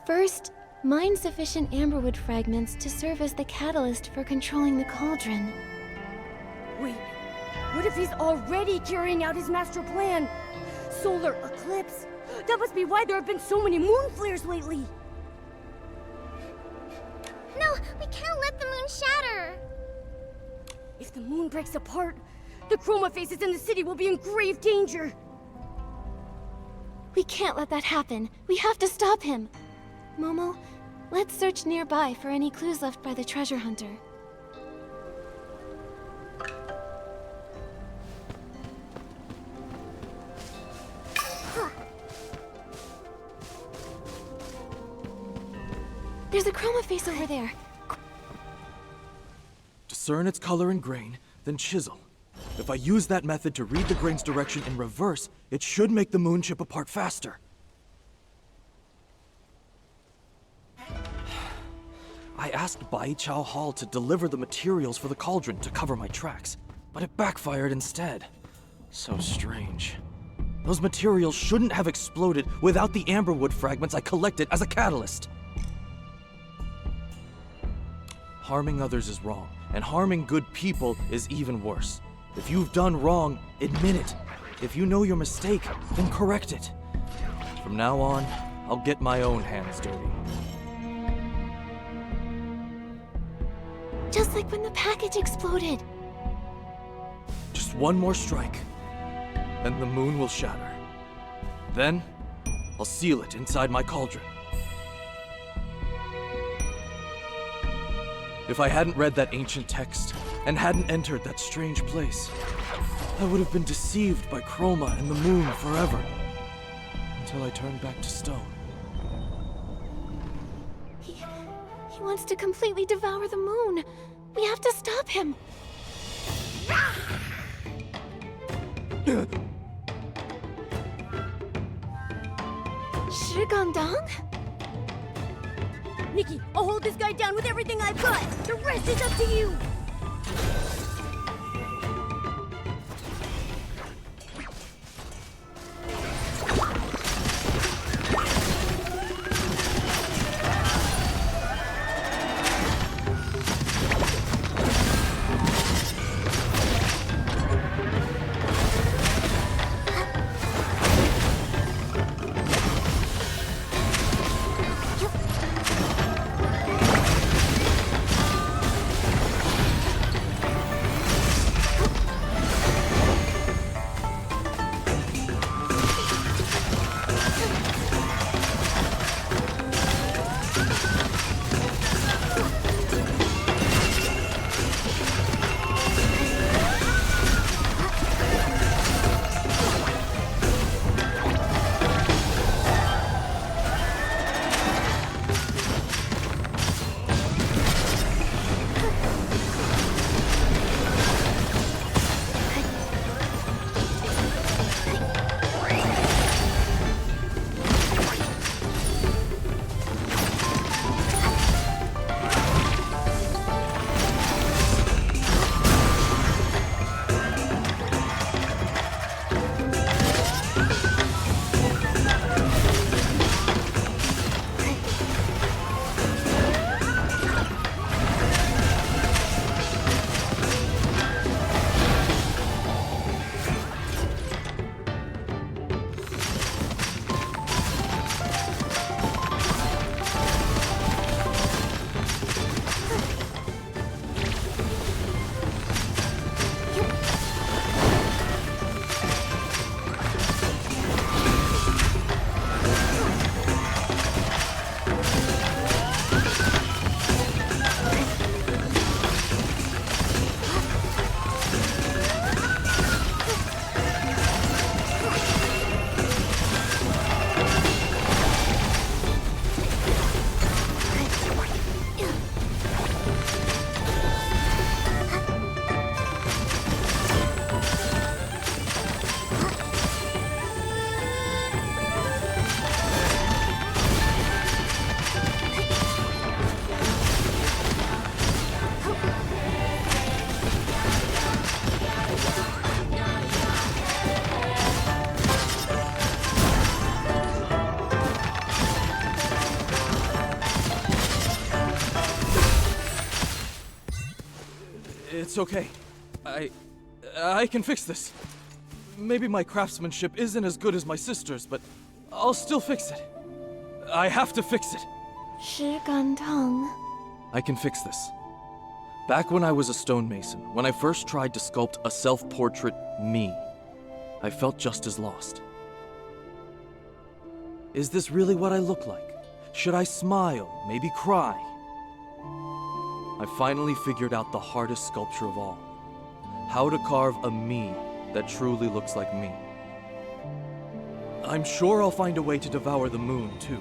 first, mine sufficient amberwood fragments to serve as the catalyst for controlling the cauldron. Wait, what if he's already carrying out his master plan? Solar eclipse? That must be why there have been so many moon flares lately. No, we can't let the moon shatter. If the moon breaks apart, the Chroma Faces in the city will be in grave danger. We can't let that happen. We have to stop him. Momo, let's search nearby for any clues left by the treasure hunter. There's a Chroma Face over there. Discern its color and grain, then chisel. If I use that method to read the grain's direction in reverse, it should make the moon chip apart faster. I asked Bai Chao Hall to deliver the materials for the cauldron to cover my tracks, but it backfired instead. So strange. Those materials shouldn't have exploded without the amberwood fragments I collected as a catalyst. Harming others is wrong, and harming good people is even worse. If you've done wrong, admit it. If you know your mistake, then correct it. From now on, I'll get my own hands dirty. Just like when the package exploded. Just one more strike, and the moon will shatter. Then, I'll seal it inside my cauldron. If I hadn't read that ancient text, and hadn't entered that strange place, I would have been deceived by Chroma and the moon forever, until I turned back to stone. He wants to completely devour the moon. We have to stop him. Shigandang? Nikki, I'll hold this guy down with everything I've got. The rest is up to you. It's okay. I can fix this. Maybe my craftsmanship isn't as good as my sister's, but I'll still fix it. I have to fix it. Shigandong. I can fix this. Back when I was a stonemason, when I first tried to sculpt a self-portrait me, I felt just as lost. Is this really what I look like? Should I smile, maybe cry? I finally figured out the hardest sculpture of all. How to carve a me that truly looks like me. I'm sure I'll find a way to devour the moon, too.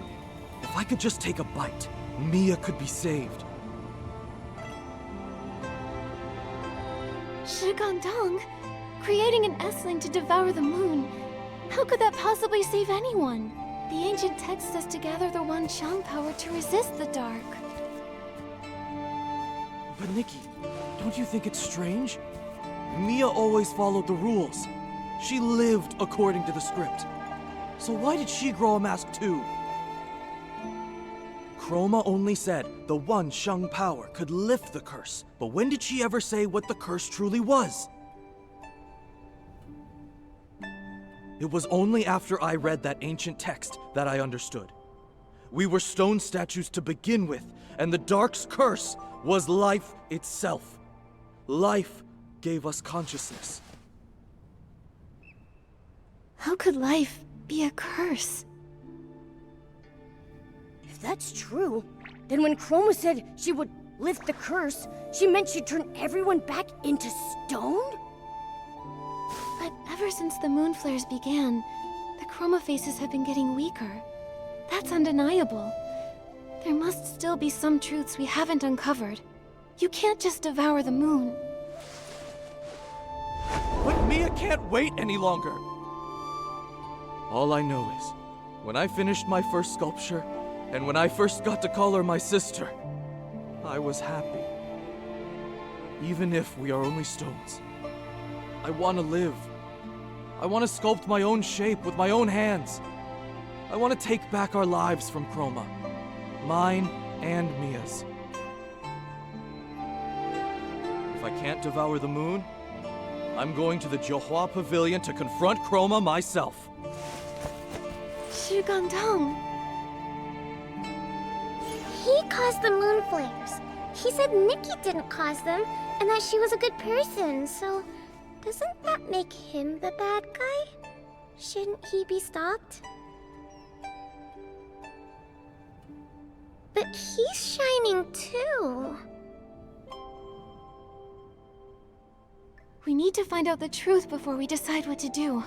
If I could just take a bite, Mia could be saved. Shigandong? Creating an S-Ling to devour the moon. How could that possibly save anyone? The ancient text says to gather the Wanchang power to resist the dark. But Nikki, don't you think it's strange? Mia always followed the rules. She lived according to the script. So why did she grow a mask too? Chroma only said the Wanchang power could lift the curse, but when did she ever say what the curse truly was? It was only after I read that ancient text that I understood. We were stone statues to begin with, and the Dark's curse was life itself. Life gave us consciousness. How could life be a curse? If that's true, then when Chroma said she would lift the curse, she meant she'd turn everyone back into stone? But ever since the moon flares began, the Chroma faces have been getting weaker. That's undeniable. There must still be some truths we haven't uncovered. You can't just devour the moon. But Mia can't wait any longer. All I know is, when I finished my first sculpture, and when I first got to call her my sister, I was happy. Even if we are only stones. I want to live. I want to sculpt my own shape with my own hands. I want to take back our lives from Chroma. Mine and Mia's. If I can't devour the moon, I'm going to the Johua Pavilion to confront Chroma myself. Shigandong. He caused the moon flares. He said Nikki didn't cause them, and that she was a good person, so doesn't that make him the bad guy? Shouldn't he be stopped? But he's shining too. We need to find out the truth before we decide what to do.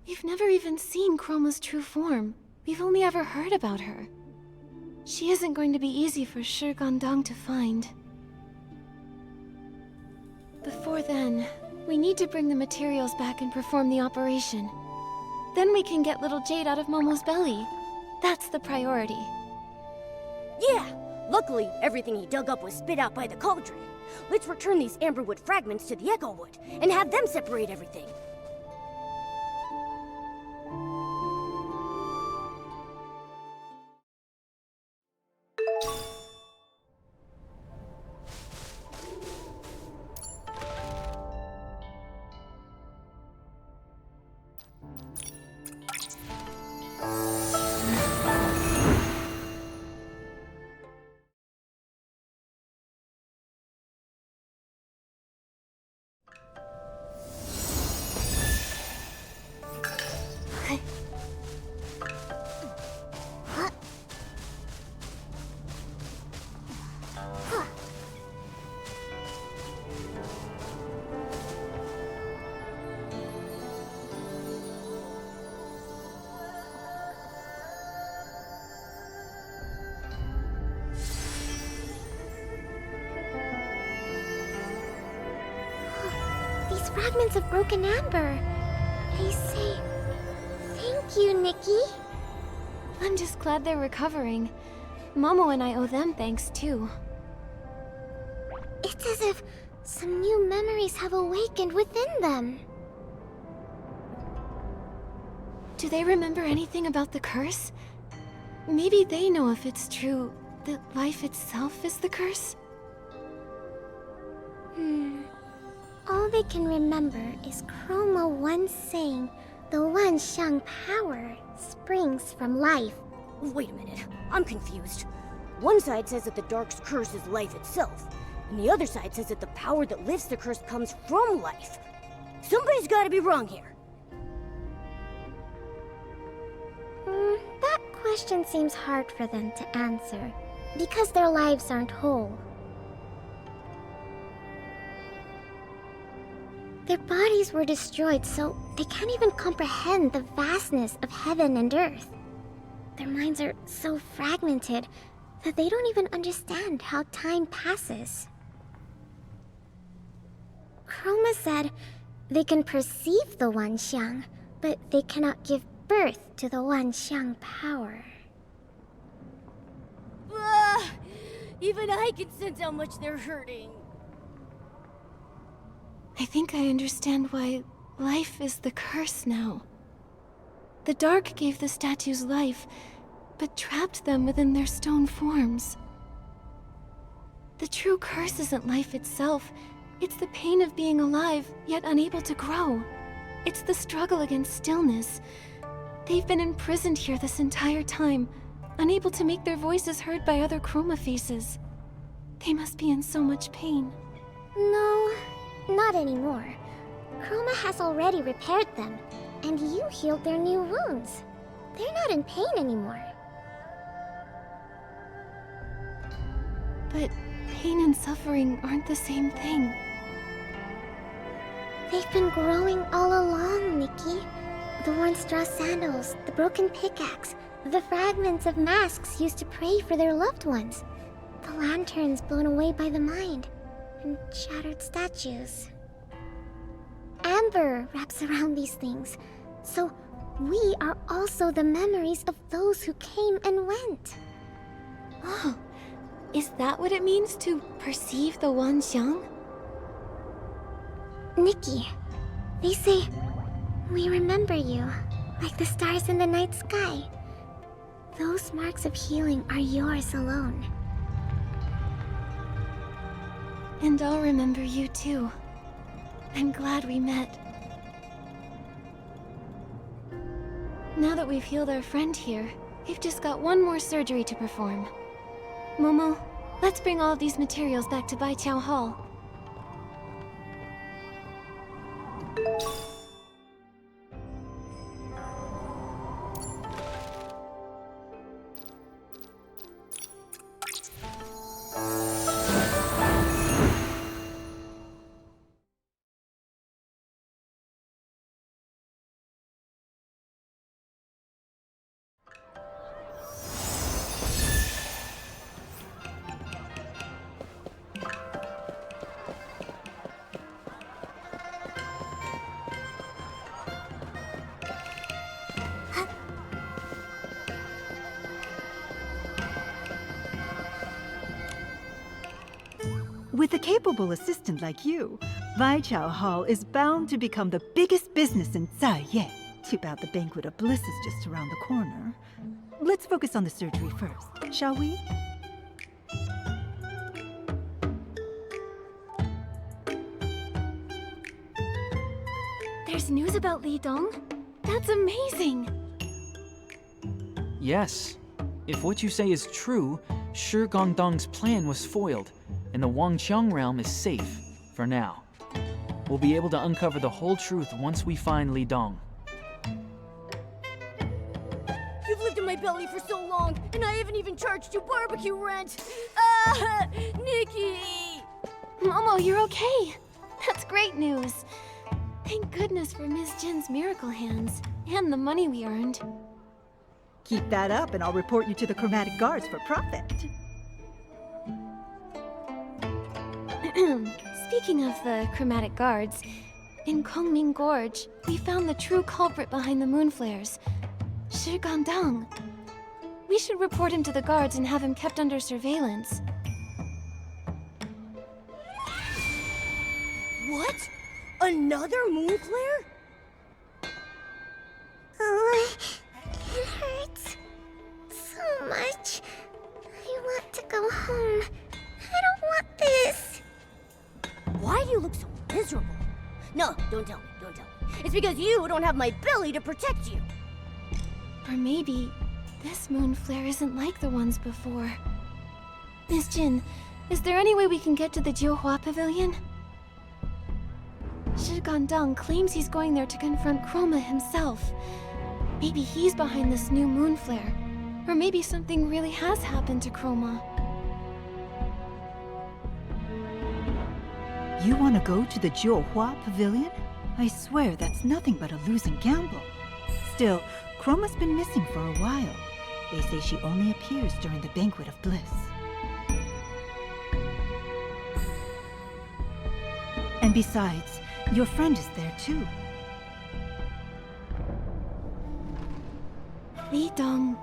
We've never even seen Chroma's true form. We've only ever heard about her. She isn't going to be easy for Shigandong to find. Before then, we need to bring the materials back and perform the operation. Then we can get little Jade out of Momo's belly. That's the priority. Yeah! Luckily, everything he dug up was spit out by the cauldron. Let's return these amberwood fragments to the Echo Wood and have them separate everything. These fragments of broken amber. They say, thank you, Nikki. I'm just glad they're recovering. Momo and I owe them thanks too. It's as if some new memories have awakened within them. Do they remember anything about the curse? Maybe they know if it's true, that life itself is the curse? All they can remember is Chroma once saying the one Shang power springs from life. Wait a minute, I'm confused. One side says that the Dark's curse is life itself, and the other side says that the power that lifts the curse comes from life. Somebody's gotta be wrong here. That question seems hard for them to answer, because their lives aren't whole. Their bodies were destroyed, so they can't even comprehend the vastness of heaven and earth. Their minds are so fragmented that they don't even understand how time passes. Chroma said they can perceive the One Xiang, but they cannot give birth to the One Xiang power. Even I can sense how much they're hurting. I think I understand why life is the curse now. The Dark gave the statues life, but trapped them within their stone forms. The true curse isn't life itself. It's the pain of being alive, yet unable to grow. It's the struggle against stillness. They've been imprisoned here this entire time, unable to make their voices heard by other Chroma faces. They must be in so much pain. No, not anymore. Chroma has already repaired them, and you healed their new wounds. They're not in pain anymore. But pain and suffering aren't the same thing. They've been growing all along, Nikki. The worn straw sandals, the broken pickaxe, the fragments of masks used to pray for their loved ones, the lanterns blown away by the mind, and shattered statues. Amber wraps around these things, so we are also the memories of those who came and went. Oh, is that what it means to perceive the One Xiang? Nikki, they say, we remember you, like the stars in the night sky. Those marks of healing are yours alone. And I'll remember you too. I'm glad we met. Now that we've healed our friend here, we've just got one more surgery to perform. Momo, let's bring all of these materials back to Baiqiao Hall. With a capable assistant like you, Baiqiao Hall is bound to become the biggest business in Zaiye. Too bad the banquet of bliss is just around the corner. Let's focus on the surgery first, shall we? There's news about Li Dong? That's amazing! Yes. If what you say is true, Shi Gongdong's plan was foiled, and the Wangqiang realm is safe, for now. We'll be able to uncover the whole truth once we find Li Dong. You've lived in my belly for so long, and I haven't even charged you barbecue rent! Nikki! Momo, you're okay! That's great news! Thank goodness for Ms. Jin's miracle hands, and the money we earned. Keep that up and I'll report you to the Chromatic Guards for profit. Speaking of the Chromatic Guards, in Kongming Gorge, we found the true culprit behind the moon flares, Shi Gongdong. We should report him to the guards and have him kept under surveillance. What? Another moon flare? Oh, it hurts so much. I want to miserable. No, don't tell me, don't tell me. It's because you don't have my belly to protect you. Or maybe this moon flare isn't like the ones before. Miss Jin, is there any way we can get to the Jiuhua Pavilion? Shi Gandong claims he's going there to confront Chroma himself. Maybe he's behind this new moon flare. Or maybe something really has happened to Chroma. You want to go to the Jiuhua Pavilion? I swear that's nothing but a losing gamble. Still, Chroma's been missing for a while. They say she only appears during the Banquet of Bliss. And besides, your friend is there too. Li Dong,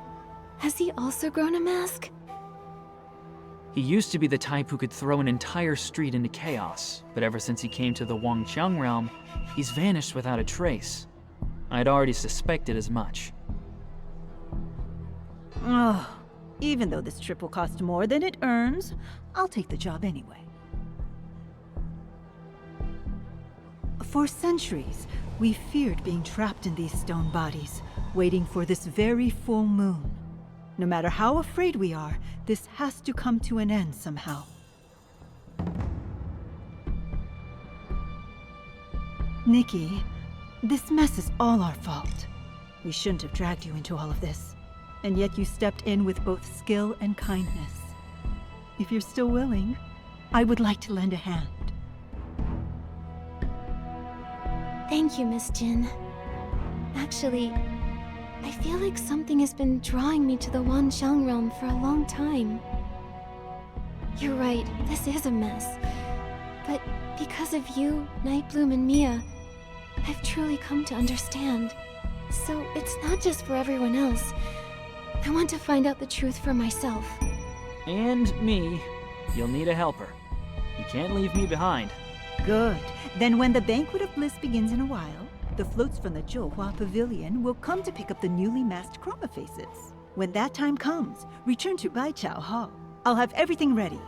has he also grown a mask? He used to be the type who could throw an entire street into chaos, but ever since he came to the Wangqiang realm, he's vanished without a trace. I'd already suspected as much. Oh, even though this trip will cost more than it earns, I'll take the job anyway. For centuries, we feared being trapped in these stone bodies, waiting for this very full moon. No matter how afraid we are, this has to come to an end somehow. Nikki, this mess is all our fault. We shouldn't have dragged you into all of this. And yet you stepped in with both skill and kindness. If you're still willing, I would like to lend a hand. Thank you, Miss Jin. Actually, I feel like something has been drawing me to the Wanxiang realm for a long time. You're right, this is a mess. But because of you, Nightbloom, and Mia, I've truly come to understand. So it's not just for everyone else. I want to find out the truth for myself. And me. You'll need a helper. You can't leave me behind. Good. Then when the Banquet of Bliss begins in a while, the floats from the Jiuhua Pavilion will come to pick up the newly masked Chroma faces. When that time comes, return to Baichao Hall. I'll have everything ready.